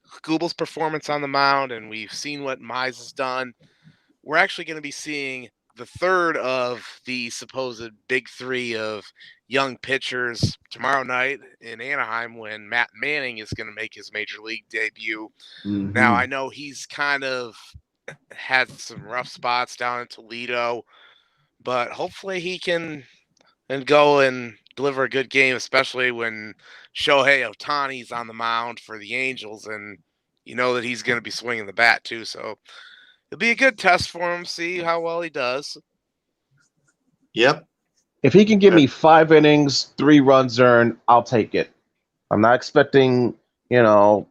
Skubal's performance on the mound, and we've seen what Mize has done. We're actually going to be seeing the 3rd of the supposed big 3 of young pitchers tomorrow night in Anaheim when Matt Manning is going to make his major league debut. Mm-hmm. Now, I know he's kind of had some rough spots down in Toledo, but hopefully he can go and deliver a good game, especially when Shohei Ohtani's on the mound for the Angels, and you know that he's going to be swinging the bat too. So it'll be a good test for him, see how well he does. Yep. If he can give me 5 innings, 3 runs earned, I'll take it. I'm not expecting, what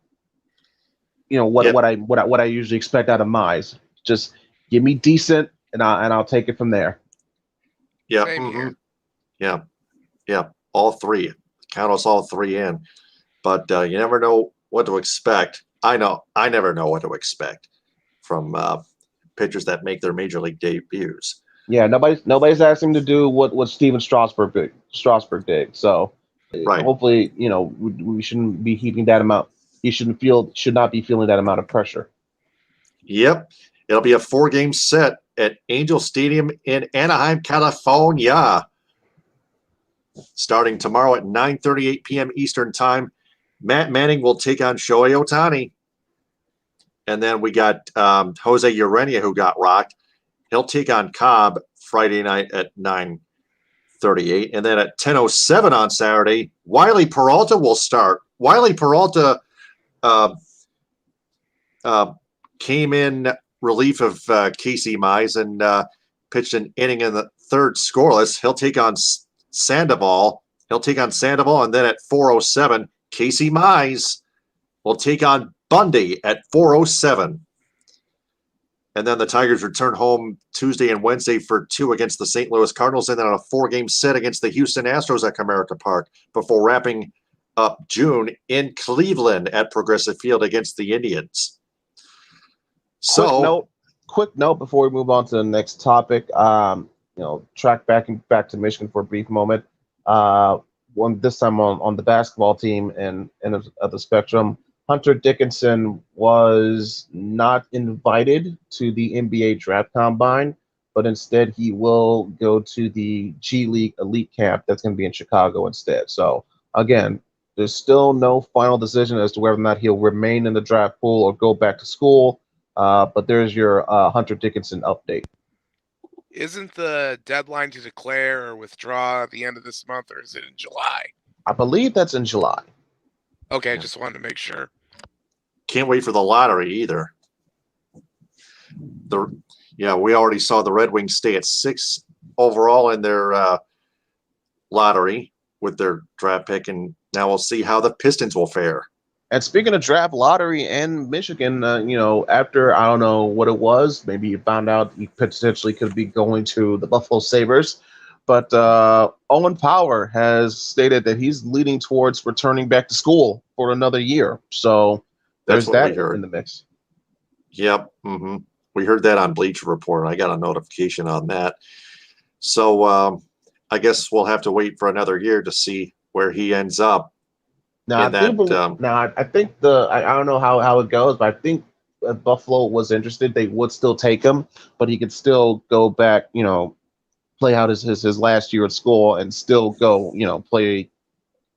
I usually expect out of Mize. Just give me decent, and I'll take it from there. Yeah. Same here. Yeah. All 3. Count us all 3 in. But you never know what to expect. I know I never know what to expect from pitchers that make their major league debuts. Yeah, nobody's asked him to do what Steven Strasburg did. So Right. hopefully, we shouldn't be heaping that amount. He should not be feeling that amount of pressure. Yep. It'll be a 4-game set at Angel Stadium in Anaheim, California, starting tomorrow at 9:38 p.m. Eastern Time. Matt Manning will take on Shohei Ohtani. And then we got Jose Urena, who got rocked. He'll take on Cobb Friday night at 9:38. And then at 10:07 on Saturday, Wiley Peralta will start. Wiley Peralta came in relief of Casey Mize and pitched an inning in the 3rd scoreless. He'll take on Sandoval. And then at 4:07, Casey Mize will take on Bundy at 4:07. And then the Tigers return home Tuesday and Wednesday for 2 against the St. Louis Cardinals, and then on a 4-game set against the Houston Astros at Comerica Park before wrapping up June in Cleveland at Progressive Field against the Indians. So, quick note before we move on to the next topic. Track back to Michigan for a brief moment. This time on the basketball team and of the spectrum. Hunter Dickinson was not invited to the NBA draft combine, but instead he will go to the G League elite camp that's going to be in Chicago instead. So again, there's still no final decision as to whether or not he'll remain in the draft pool or go back to school. But there's your Hunter Dickinson update. Isn't the deadline to declare or withdraw at the end of this month, or is it in July? I believe that's in July. Okay, just wanted to make sure. Can't wait for the lottery either. We already saw the RedWings stay at 6 overall in their lottery with their draft pick, and now we'll see how the Pistons will fare. And speaking of draft lottery and Michigan, after I don't know what it was, maybe you found out you potentially could be going to the Buffalo Sabres. But Owen Power has stated that he's leaning towards returning back to school for another year. So That's there's what we that heard. in the mix. Yep. We heard that on Bleacher Report. I got a notification on that. So I guess we'll have to wait for another year to see where he ends up. Now in I think that. I think I don't know how it goes, but I think if Buffalo was interested, they would still take him, but he could still go back, play out his last year at school and still go, play.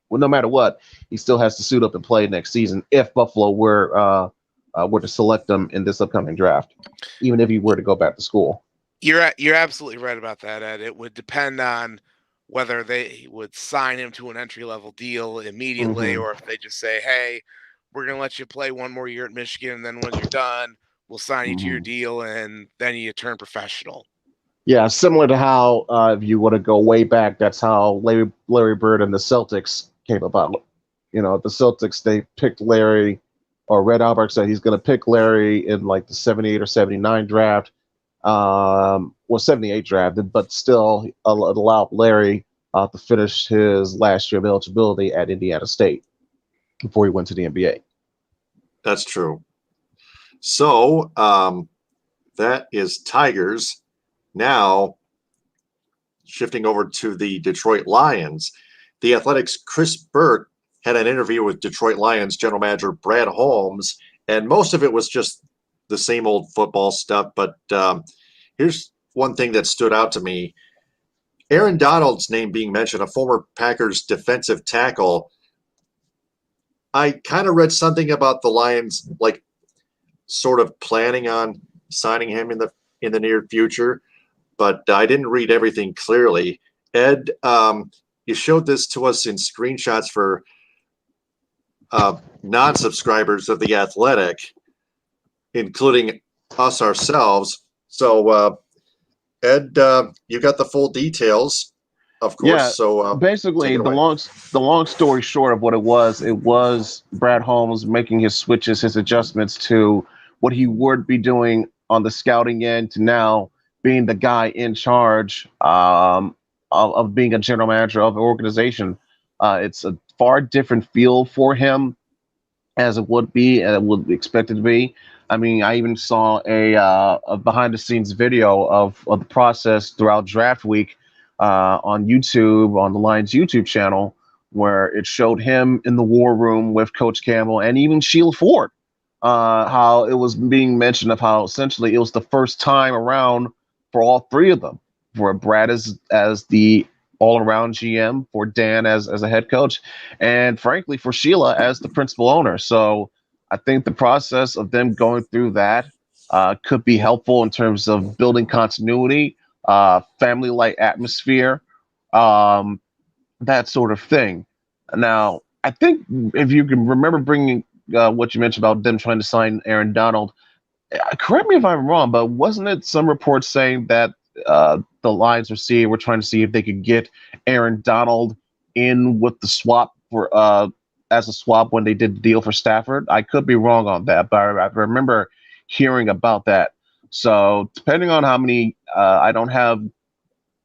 Well, no matter what, he still has to suit up and play next season if Buffalo were to select him in this upcoming draft, even if he were to go back to school. You're absolutely right about that, Ed. It would depend on whether they would sign him to an entry-level deal immediately, or if they just say, "Hey, we're going to let you play one more year at Michigan, and then when you're done, we'll sign you to your deal, and then you turn professional." Yeah, similar to how if you want to go way back, that's how Larry Bird and the Celtics came about. The Celtics, they picked Larry, or Red Auerbach said he's going to pick Larry in like the 78 or 79 draft, 78 draft, but still allowed Larry to finish his last year of eligibility at Indiana State before he went to the NBA. That's true. So that is Tigers. Now, shifting over to the Detroit Lions, the Athletics' Chris Burke had an interview with Detroit Lions general manager Brad Holmes, and most of it was just the same old football stuff. But here's one thing that stood out to me. Aaron Donald's name being mentioned, a former Packers defensive tackle. I kind of read something about the Lions, like sort of planning on signing him in the near future, but I didn't read everything clearly. Ed, you showed this to us in screenshots for non-subscribers of The Athletic, including us ourselves. So, Ed, you got the full details, of course. Yeah, So basically, the long story short of what it was Brad Holmes making his switches, his adjustments to what he would be doing on the scouting end to now being the guy in charge of being a general manager of an organization. It's a far different feel for him as it would be and it would be expected to be. I mean, I even saw a behind the scenes video of the process throughout draft week on YouTube, on the Lions YouTube channel, where it showed him in the war room with Coach Campbell and even Sheila Ford. How it was being mentioned of how essentially it was the first time around for all three of them, for Brad as the all-around GM, for Dan as a head coach, and frankly for Sheila as the principal owner. So I think the process of them going through that could be helpful in terms of building continuity, family-like atmosphere, that sort of thing. Now, I think if you can remember bringing what you mentioned about them trying to sign Aaron Donald, correct me if I'm wrong, but wasn't it some reports saying that the Lions were trying to see if they could get Aaron Donald in with the swap for as a swap when they did the deal for Stafford? I could be wrong on that, but I remember hearing about that. So depending on how many, I don't have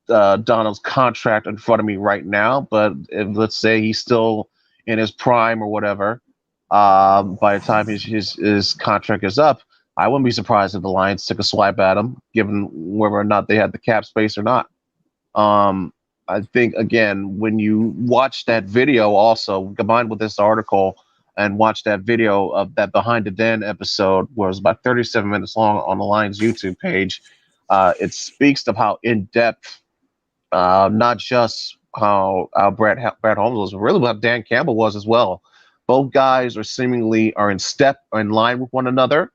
Donald's contract in front of me right now, but if, let's say he's still in his prime or whatever, by the time his contract is up, I wouldn't be surprised if the Lions took a swipe at him, given whether or not they had the cap space or not. I think, again, when you watch that video also, combined with this article, and watch that video of that Behind the Den episode, where it was about 37 minutes long on the Lions YouTube page, it speaks of how in-depth, not just how Brad Holmes was, but really what Dan Campbell was as well. Both guys are in step, or in line with one another.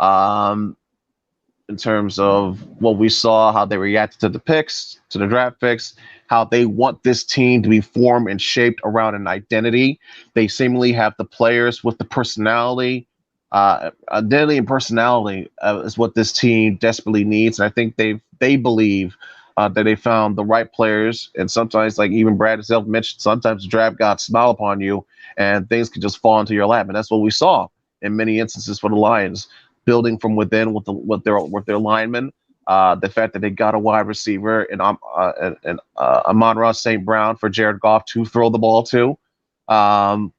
In terms of what we saw, how they reacted to the picks, to the draft picks, how they want this team to be formed and shaped around an identity. They seemingly have the players with the personality. Identity and personality is what this team desperately needs. And I think they believe that they found the right players, and sometimes, like even Brad himself mentioned, sometimes the draft gods smile upon you, and things can just fall into your lap, and that's what we saw in many instances for the Lions, building from within with their linemen. The fact that they got a wide receiver and Amon-Ra St. Brown for Jared Goff to throw the ball to, um,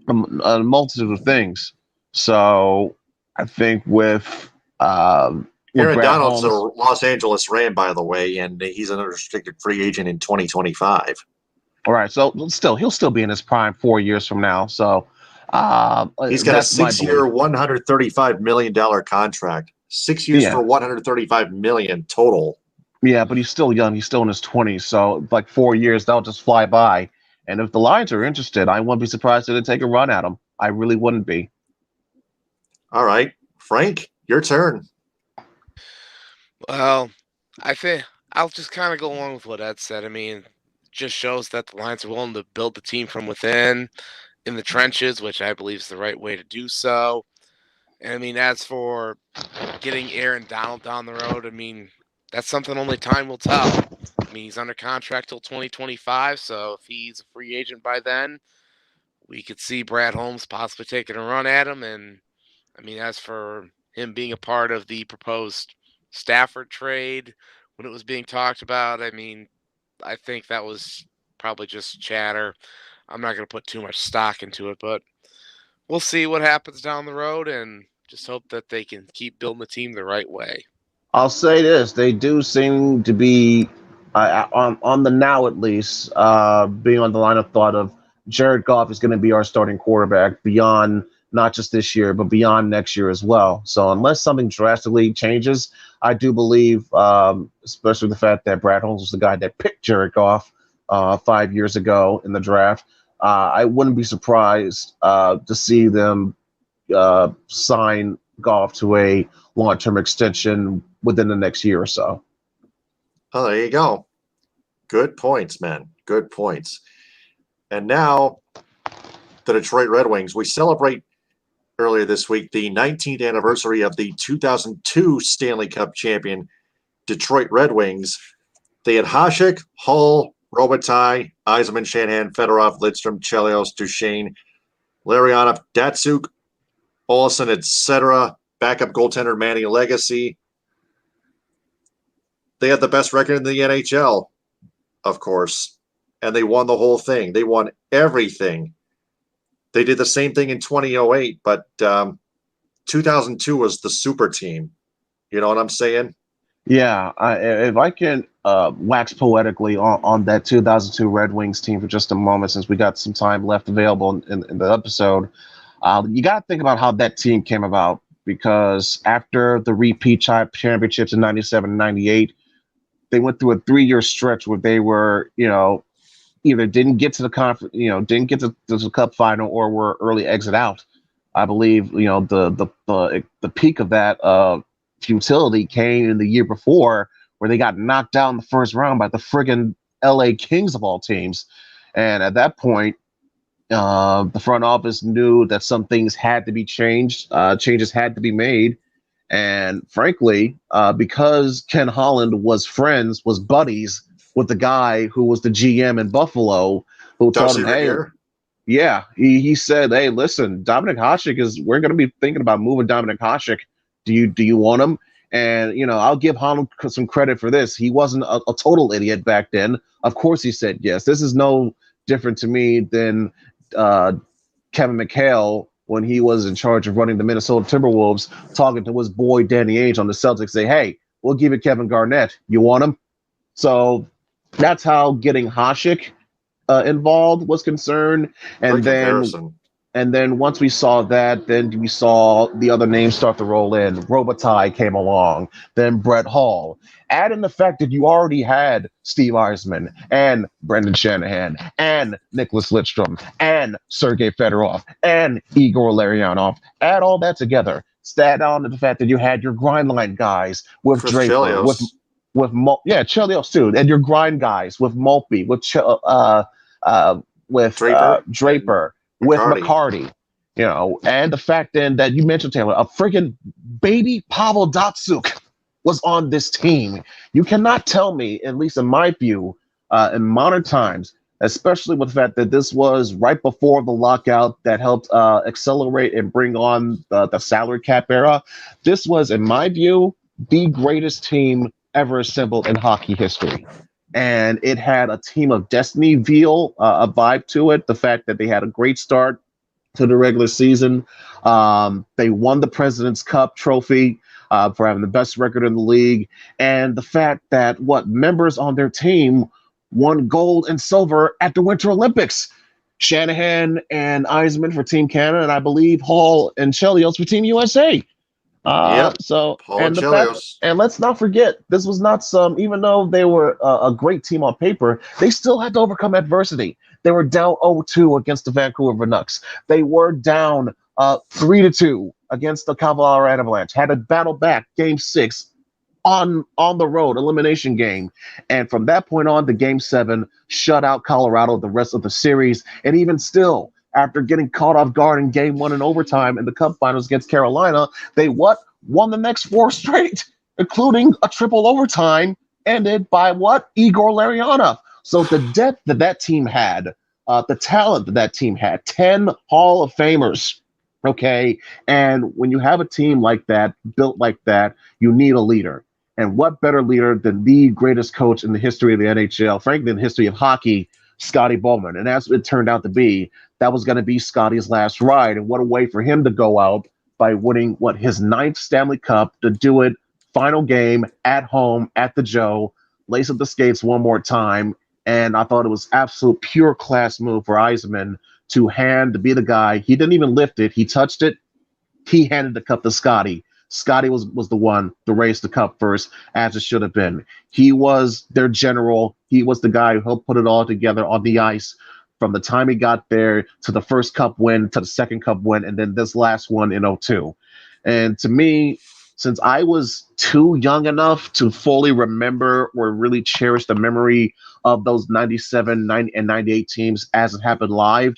a multitude of things. So I think with Aaron Brad Donald's a Holmes. Los Angeles Ram, by the way, and he's an unrestricted free agent in 2025. All right, so he'll still be in his prime 4 years from now. So He's got a that's my 6-year, belief. $135 million contract. 6 years Yeah, for $135 million total. yeah, but he's still young. He's still in his 20s. So like 4 years, that'll just fly by. And if the Lions are interested, I wouldn't be surprised if they take a run at him. I really wouldn't be. All right, Frank, your turn. Well, I think I'll just kind of go along with what Ed said. I mean, just shows that the Lions are willing to build the team from within in the trenches, which I believe is the right way to do so. And I mean, as for getting Aaron Donald down the road, I mean, that's something only time will tell. I mean, he's under contract till 2025, so if he's a free agent by then, we could see Brad Holmes possibly taking a run at him. And I mean, as for him being a part of the proposed Stafford trade when it was being talked about, I mean, I think that was probably just chatter. I'm not going to put too much stock into it, but we'll see what happens down the road and just hope that they can keep building the team the right way. I'll say this: they do seem to be on the now, at least, being on the line of thought of Jared Goff is going to be our starting quarterback beyond not just this year, but beyond next year as well. So unless something drastically changes, I do believe, especially the fact that Brad Holmes was the guy that picked Jared Goff 5 years ago in the draft. I wouldn't be surprised to see them sign Goff to a long-term extension within the next year or so. Oh, there you go. Good points, man. Good points. And now, the Detroit Red Wings. We celebrate earlier this week the 19th anniversary of the 2002 Stanley Cup champion Detroit Red Wings. They had Hasek, Hull, Robitaille, Yzerman, Shanahan, Fedorov, Lidstrom, Chelios, Duchesne, Larionov, Datsuk, Olsen, etc. Backup goaltender Manny Legacy. They had the best record in the NHL, of course, and they won the whole thing. They won everything. They did the same thing in 2008, but 2002 was the super team. You know what I'm saying? Yeah, if I can wax poetically on that 2002 Red Wings team for just a moment, since we got some time left available in the episode, you got to think about how that team came about, because after the repeat championships in 97 and 98, they went through a 3-year stretch where they were, either didn't get to the conference, didn't get to the cup final, or were early exit out. I believe, the peak of that futility came in the year before, where they got knocked out in the first round by the friggin' LA Kings of all teams. And at that point, the front office knew that some things had to be changed. Changes had to be made. And frankly, because Ken Holland was buddies with the guy who was the GM in Buffalo, who told him, hey, yeah, he said, hey, listen, Dominic Hasek we're going to be thinking about moving Dominic Hasek. Do you want him? And, I'll give Holland some credit for this. He wasn't a total idiot back then. Of course he said yes. This is no different to me than Kevin McHale, when he was in charge of running the Minnesota Timberwolves, talking to his boy Danny Ainge on the Celtics, say, hey, we'll give you Kevin Garnett. You want him? So that's how getting Hasek involved was concerned. And then once we saw that, then we saw the other names start to roll in. Robitaille came along, then Brett Hall. Add in the fact that you already had Steve Yzerman and Brendan Shanahan and Nicholas Lidstrom and Sergei Fedorov and Igor Larionov. Add all that together. Add on to the fact that you had your grind line guys with Chris Draper, Chelios. Chelios too, and your grind guys with Maltby, with Draper, with McCarty, and the fact then that you mentioned, Taylor, a freaking baby Pavel Datsuk was on this team. You cannot tell me, at least in my view, in modern times, especially with the fact that this was right before the lockout that helped accelerate and bring on the salary cap era. This was, in my view, the greatest team ever assembled in hockey history. And it had a team of destiny feel, a vibe to it. The fact that they had a great start to the regular season. They won the President's Cup trophy for having the best record in the league. And the fact that members on their team won gold and silver at the Winter Olympics. Shanahan and Eisman for Team Canada, and I believe Hall and Chelios for Team USA. Yep. So, Paul and and the fact, Chelios. and let's not forget, this was not even though they were a great team on paper, they still had to overcome adversity. They were down 0-2 against the Vancouver Canucks. They were down 3-2 against the Colorado Avalanche. Had to battle back Game 6 on the road, elimination game. And from that point on, the Game 7 shut out Colorado the rest of the series. And even still, after getting caught off guard in Game 1 in overtime in the Cup Finals against Carolina, they won the next 4 straight, including a triple overtime ended by Igor Larionov. So the depth that team had, the talent that team had, 10 Hall of Famers, okay? And when you have a team like that, built like that, you need a leader. And what better leader than the greatest coach in the history of the NHL, frankly, in the history of hockey, Scotty Bowman. And as it turned out to be, that was going to be Scotty's last ride. And what a way for him to go out by winning his 9th Stanley Cup, to do it final game at home at the Joe, lace up the skates one more time. And I thought it was absolute pure class move for Eisman to be the guy. He didn't even lift it. He touched it. He handed the cup to Scotty. Scotty was the one to raise the cup first, as it should have been. He was their general. He was the guy who helped put it all together on the ice from the time he got there to the first cup win, to the second cup win, and then this last one in 2002. And to me, since I was too young enough to fully remember or really cherish the memory of those 97, 90, and 98 teams as it happened live,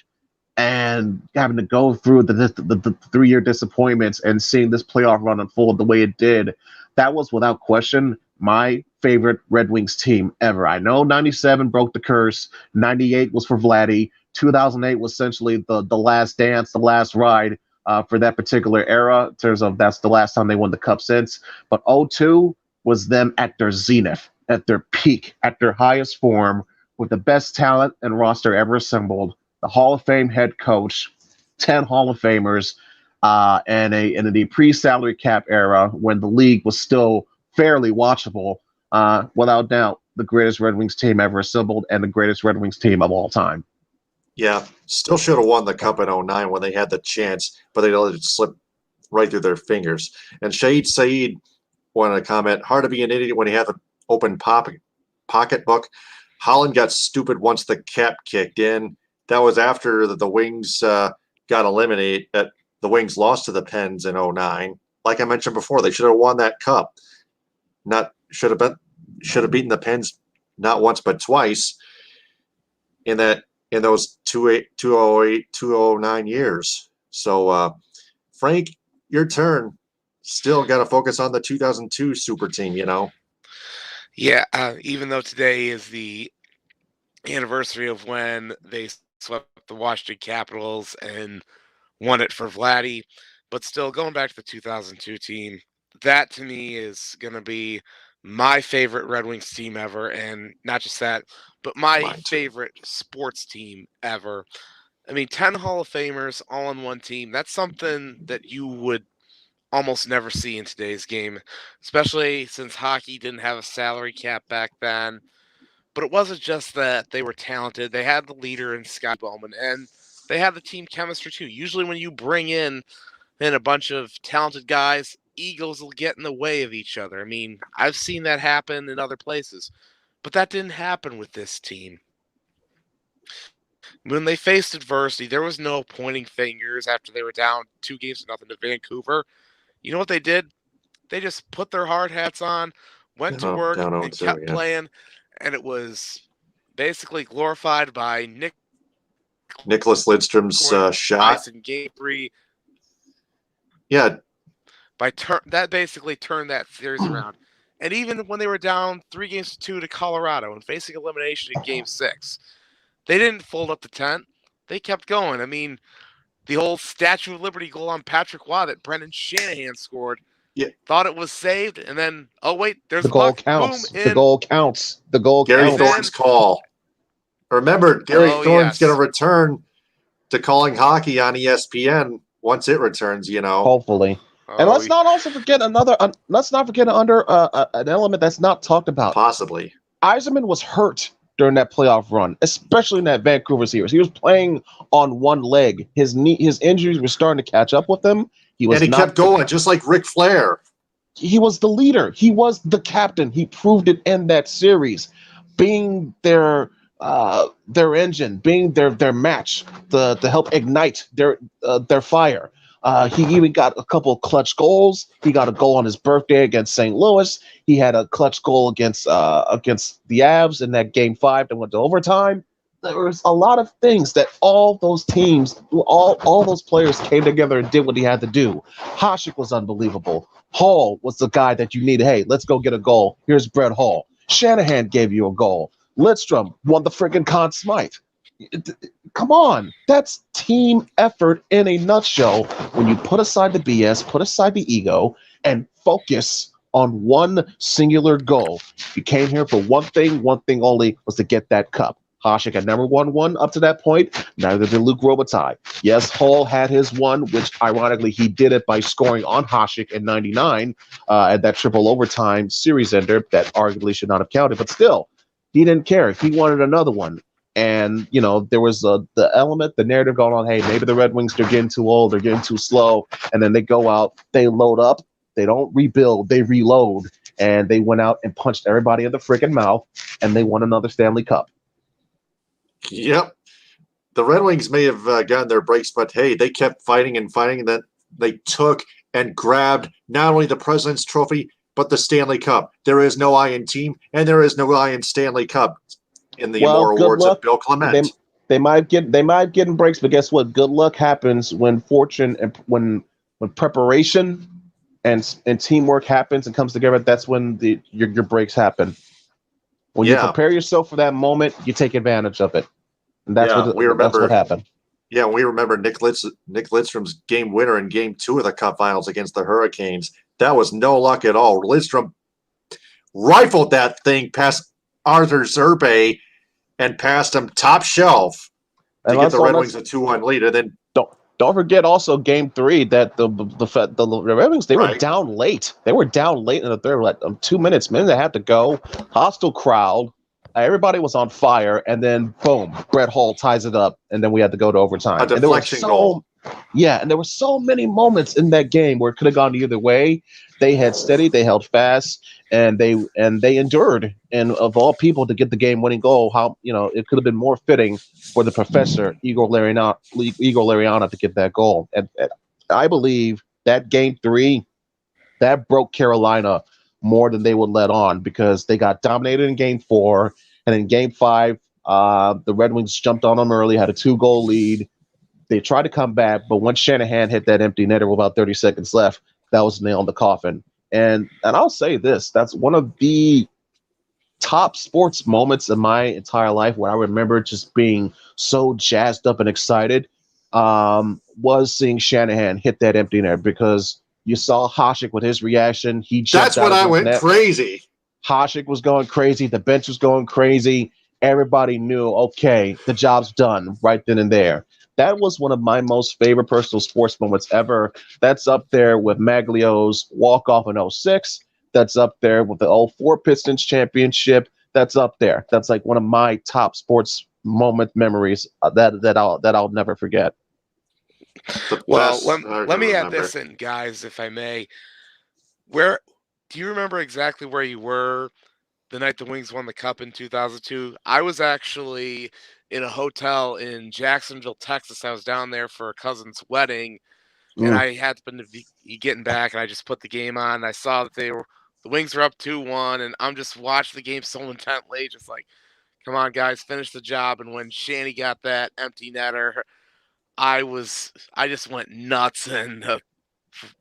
and having to go through the 3-year disappointments and seeing this playoff run unfold the way it did, that was without question my favorite Red Wings team ever. I know 97 broke the curse. 98 was for Vladdy. 2008 was essentially the last dance, the last ride for that particular era, in terms of that's the last time they won the cup since. But 2002 was them at their zenith, at their peak, at their highest form, with the best talent and roster ever assembled, the Hall of Fame head coach, 10 Hall of Famers, and in the pre-salary cap era when the league was still fairly watchable, without doubt, the greatest Red Wings team ever assembled and the greatest Red Wings team of all time. Yeah, still should have won the cup in 2009 when they had the chance, but they let it slip right through their fingers. And Shahid Saeed wanted to comment, hard to be an idiot when you have an open pocketbook. Holland got stupid once the cap kicked in. That was after the Wings got eliminated. The Wings lost to the Pens in 2009. Like I mentioned before, they should have won that cup. Should have beaten the Pens not once but twice in those 2008, 2009 years. So Frank, your turn. Still got to focus on the 2002 super team, Yeah, even though today is the anniversary of when they swept the Washington Capitals and won it for Vladdy, but still going back to the 2002 team, that to me is going to be my favorite Red Wings team ever, and not just that, but my favorite sports team ever. I mean, 10 Hall of Famers all on one team, that's something that you would almost never see in today's game, especially since hockey didn't have a salary cap back then. But it wasn't just that they were talented. They had the leader in Scott Bowman, and they had the team chemistry too. Usually when you bring in a bunch of talented guys, egos will get in the way of each other. I mean, I've seen that happen in other places, but that didn't happen with this team. When they faced adversity, there was no pointing fingers after they were down 2-0 to Vancouver. You know what they did? They just put their hard hats on, went to work, and kept playing, and it was basically glorified by Nicholas Lidstrom's shot. In Game 3. Yeah. That basically turned that series around. And even when they were down 3-2 to Colorado and facing elimination in Game 6, they didn't fold up the tent. They kept going. I mean, the whole Statue of Liberty goal on Patrick Waugh that Brendan Shanahan scored. Yeah. Thought it was saved, and then, oh, wait, there's The a goal puck. counts. Boom, The in. goal counts. The goal Gary counts. Thorne's call. Remember, Gary Oh, Thorne's yes. going to return to calling hockey on ESPN once it returns, you know. Hopefully. And let's not also forget let's not forget an element that's not talked about. Possibly. Yzerman was hurt during that playoff run, especially in that Vancouver series. He was playing on one leg. His injuries were starting to catch up with him. He kept going, just like Ric Flair. He was the leader. He was the captain. He proved it in that series, being their engine, being their match, to help ignite their fire. He even got a couple of clutch goals. He got a goal on his birthday against St. Louis. He had a clutch goal against the Avs in that Game 5 that went to overtime. There was a lot of things that all those teams, all those players came together and did what he had to do. Hasek was unbelievable. Hall was the guy that you needed. Hey, let's go get a goal. Here's Brett Hall. Shanahan gave you a goal. Lidstrom won the friggin' Conn Smythe. Come on. That's team effort in a nutshell when you put aside the BS, put aside the ego, and focus on one singular goal. You came here for one thing only, was to get that cup. Hasek had never won one up to that point. Neither did Luc Robitaille. Yes, Hall had his one, which ironically he did it by scoring on Hasek in '99 at that triple overtime series ender that arguably should not have counted. But still, he didn't care. He wanted another one. And, you know, there was the element, the narrative going on, hey, maybe the Red Wings, they're getting too old, they're getting too slow. And then they go out, they load up, they don't rebuild, they reload. And they went out and punched everybody in the freaking mouth, and they won another Stanley Cup. Yep. The Red Wings may have gotten their breaks, but hey, they kept fighting, and then they took and grabbed not only the President's Trophy, but the Stanley Cup. There is no I in team, and there is no I in Stanley Cup in the more awards of Bill Clement. They might get breaks, but guess what? Good luck happens when fortune and when preparation and teamwork happens and comes together. That's when your breaks happen. When you prepare yourself for that moment, you take advantage of it. And that's that's what happened. Yeah, we remember Nick Lidstrom's game winner in Game 2 of the Cup Finals against the Hurricanes. That was no luck at all. Lidstrom rifled that thing past Arthur Zerbe and passed him top shelf to get the Red Wings a 2-1 lead. And then don't forget also Game 3 that the Red Wings, they were down late. They were down late in the third, like 2 minutes. Minute they had to go. Hostile crowd. Everybody was on fire, and then boom, Brett Hall ties it up, and then we had to go to overtime. A deflection goal. Yeah, and there were so many moments in that game where it could have gone either way. They had steady, they held fast, and they endured. And of all people to get the game-winning goal, it could have been more fitting for the professor Igor Lariana to get that goal. And I believe that Game 3 that broke Carolina more than they would let on, because they got dominated in Game 4, and in Game 5, the Red Wings jumped on them early, had a 2-goal lead. They tried to come back, but once Shanahan hit that empty netter with about 30 seconds left, that was a nail in the coffin. And I'll say this, that's one of the top sports moments in my entire life where I remember just being so jazzed up and excited, was seeing Shanahan hit that empty netter, because you saw Hasek with his reaction. He jumped That's when I went crazy. Hasek was going crazy. The bench was going crazy. Everybody knew, okay, the job's done right then and there. That was one of my most favorite personal sports moments ever. That's up there with Maglio's walk-off in 06. That's up there with the 04 Pistons championship. That's up there. That's like one of my top sports moment memories that I'll never forget. Well, let me add this in, guys, if I may. Where do you remember exactly where you were the night the Wings won the Cup in 2002? I was actually in a hotel in Jacksonville, Texas. I was down there for a cousin's wedding, and I happened to be getting back, and I just put the game on. And I saw that the Wings were up 2-1, and I'm just watching the game so intently, just like, come on, guys, finish the job. And when Shanny got that empty netter, I just went nuts, and the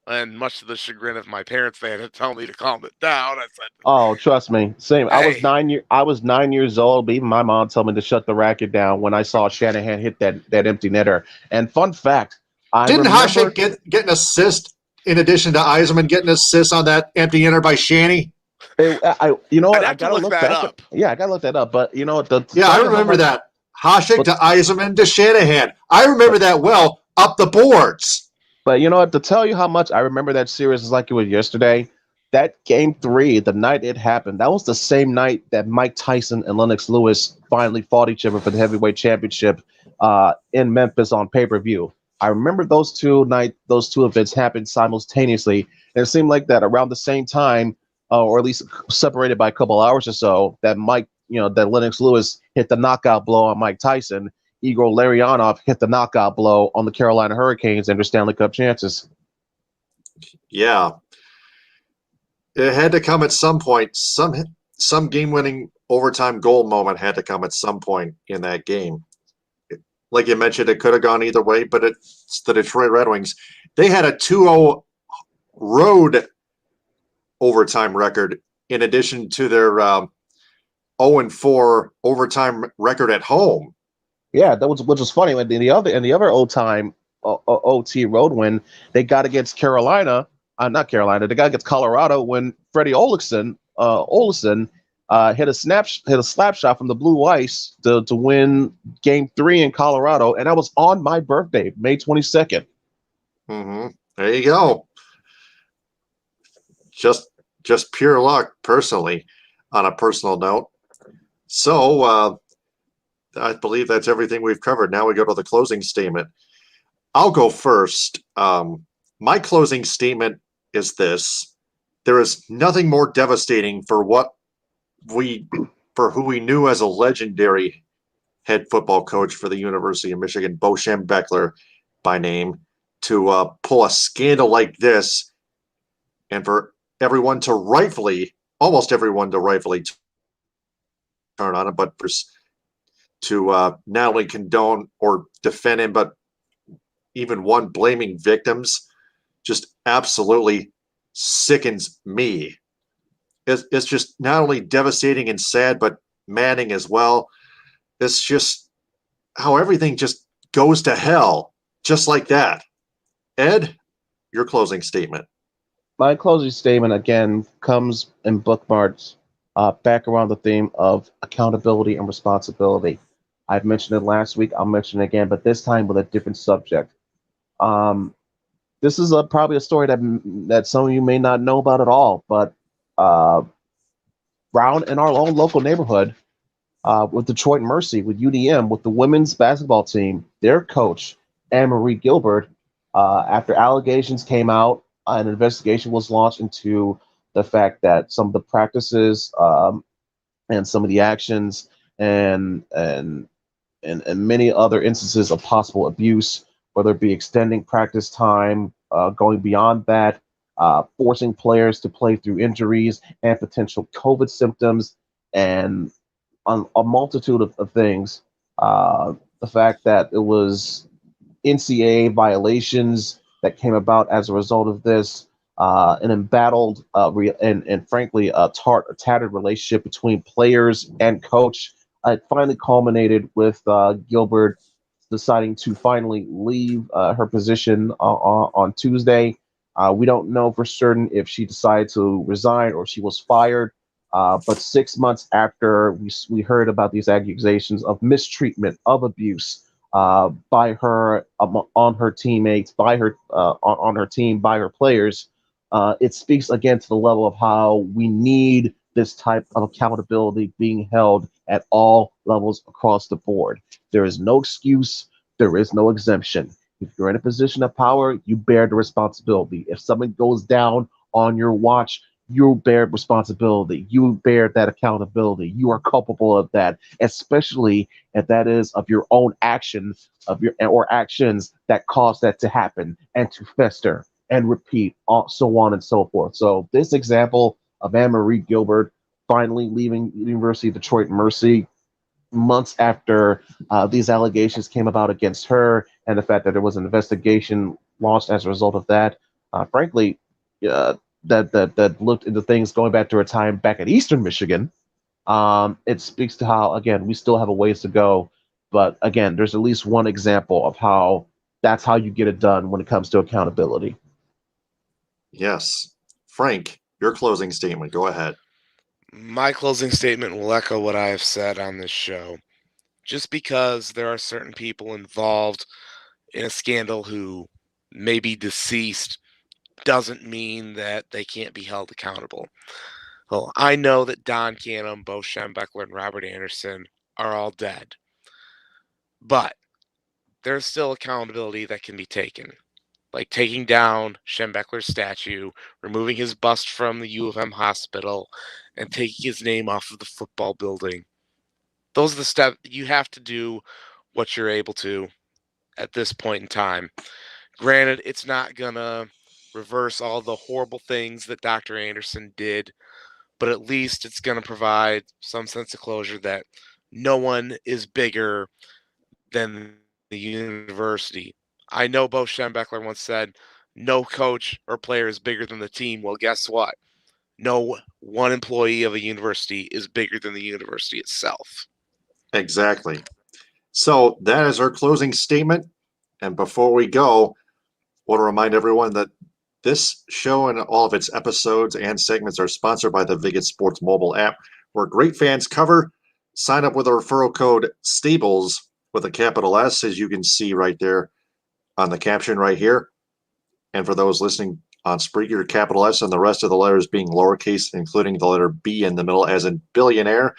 And much to the chagrin of my parents, they had to tell me to calm it down. I said, Oh, trust me. Same. "Hey, I was 9 years old, but even my mom told me to shut the racket down when I saw Shanahan hit that empty netter. And fun fact, I Didn't remember Hasek get an assist in addition to Eisenman getting an assist on that empty inner by Shanny? you know I'd what? I have to gotta look look that back. up." Yeah, I gotta look that up. But you know what? To Yeah, I tell you how remember much, that. Hasek but to Eisenman to Shanahan. I remember that well up the boards. But you know what? To tell you how much I remember that series is like it was yesterday. That game three, the night it happened, that was the same night that Mike Tyson and Lennox Lewis finally fought each other for the heavyweight championship in Memphis on pay-per-view. I remember those two events happened simultaneously, and it seemed like that around the same time, or at least separated by a couple hours or so, that Lennox Lewis hit the knockout blow on Mike Tyson. Igor Larionov hit the knockout blow on the Carolina Hurricanes and their Stanley Cup chances. Yeah, it had to come at some point. Some game-winning overtime goal moment had to come at some point in that game. Like you mentioned, it could have gone either way, but it's the Detroit Red Wings. They had a 2-0 road overtime record in addition to their 0-4 overtime record at home. Yeah, that was which was funny. When the other old time OT road win, they got against Carolina, not Carolina, they got against Colorado when Freddie Olsen hit a slap shot from the blue ice to win Game 3 in Colorado, and that was on my birthday, May 22nd. Mm-hmm. There you go. Just pure luck, personally, on a personal note. So I believe that's everything we've covered. Now we go to the closing statement. I'll go first. My closing statement is this: there is nothing more devastating for who we knew as a legendary head football coach for the University of Michigan, Bo Schembechler by name, to pull a scandal like this, and for almost everyone to rightfully turn on it, but to not only condone or defend him, but even one blaming victims, just absolutely sickens me. It's just not only devastating and sad, but maddening as well. It's just how everything just goes to hell, just like that. Ed, your closing statement. My closing statement again comes in bookmarks back around the theme of accountability and responsibility. I've mentioned it last week. I'll mention it again, but this time with a different subject. This is probably a story that some of you may not know about at all, but round in our own local neighborhood, with Detroit Mercy, with UDM, with the women's basketball team, their coach, Anne-Marie Gilbert, after allegations came out, an investigation was launched into the fact that some of the practices and some of the actions and many other instances of possible abuse, whether it be extending practice time, going beyond that, forcing players to play through injuries and potential COVID symptoms, and on a multitude of things. The fact that it was NCAA violations that came about as a result of this, an embattled and frankly a tattered relationship between players and coach. It finally culminated with Gilbert deciding to finally leave her position on Tuesday. We don't know for certain if she decided to resign or she was fired. But 6 months after we heard about these accusations of mistreatment, of abuse by her on her teammates, by her on her team, by her players, it speaks again to the level of how we need this type of accountability being held at all levels across the board. There is no excuse. There is no exemption. If you're in a position of power, you bear the responsibility. If something goes down on your watch, you bear responsibility. You bear that accountability. You are culpable of that, especially if that is of your own actions or actions that caused that to happen and to fester and repeat, so on and so forth. So this example of Anne-Marie Gilbert finally leaving University of Detroit Mercy months after these allegations came about against her, and the fact that there was an investigation launched as a result of that, frankly, that looked into things going back to our time back in Eastern Michigan. It speaks to how, again, we still have a ways to go, but again, there's at least one example of how that's how you get it done when it comes to accountability. Yes. Frank, your closing statement. Go ahead. My closing statement will echo what I have said on this show. Just because there are certain people involved in a scandal who may be deceased doesn't mean that they can't be held accountable. Well, I know that Don Canham, Bo Schembechler, and Robert Anderson are all dead, but there's still accountability that can be taken, like taking down Schembechler's statue, removing his bust from the U of M hospital, and taking his name off of the football building. Those are the steps you have to do what you're able to at this point in time. Granted, it's not gonna reverse all the horrible things that Dr. Anderson did, but at least it's gonna provide some sense of closure that no one is bigger than the university. I know Bo Schembechler once said, no coach or player is bigger than the team. Well, guess what? No one employee of a university is bigger than the university itself. Exactly. So that is our closing statement. And before we go, I want to remind everyone that this show and all of its episodes and segments are sponsored by the Viget Sports mobile app, where great fans cover. Sign up with a referral code STABLES with a capital S, as you can see right there on the caption right here. And for those listening on Spreaker, capital S and the rest of the letters being lowercase, including the letter B in the middle, as in billionaire.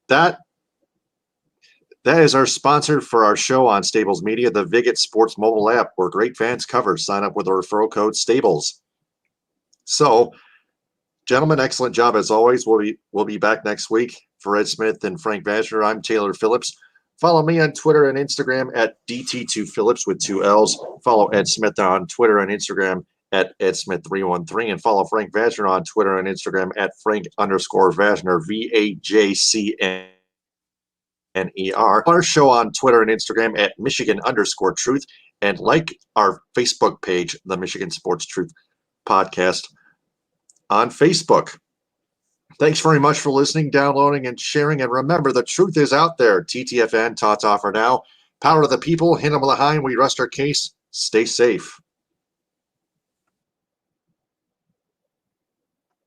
That is our sponsor for our show on Stables Media, the Viget Sports mobile app, where great fans cover. Sign up with a referral code STABLES. So, gentlemen, excellent job as always. We'll be back next week. For Ed Smith and Frank Vashner, I'm Taylor Phillips. Follow me on Twitter and Instagram at DT2Phillips with 2 L's. Follow Ed Smith on Twitter and Instagram at EdSmith313. And follow Frank Vashner on Twitter and Instagram at Frank_Vashner, VAJCN. Our show on Twitter and Instagram at Michigan_Truth, and like our Facebook page, the Michigan Sports Truth Podcast on Facebook. Thanks very much for listening, downloading, and sharing. And remember, the truth is out there. TTFN, Tots Offer Now. Power to the people. Hit 'em L'chaim. We rest our case. Stay safe.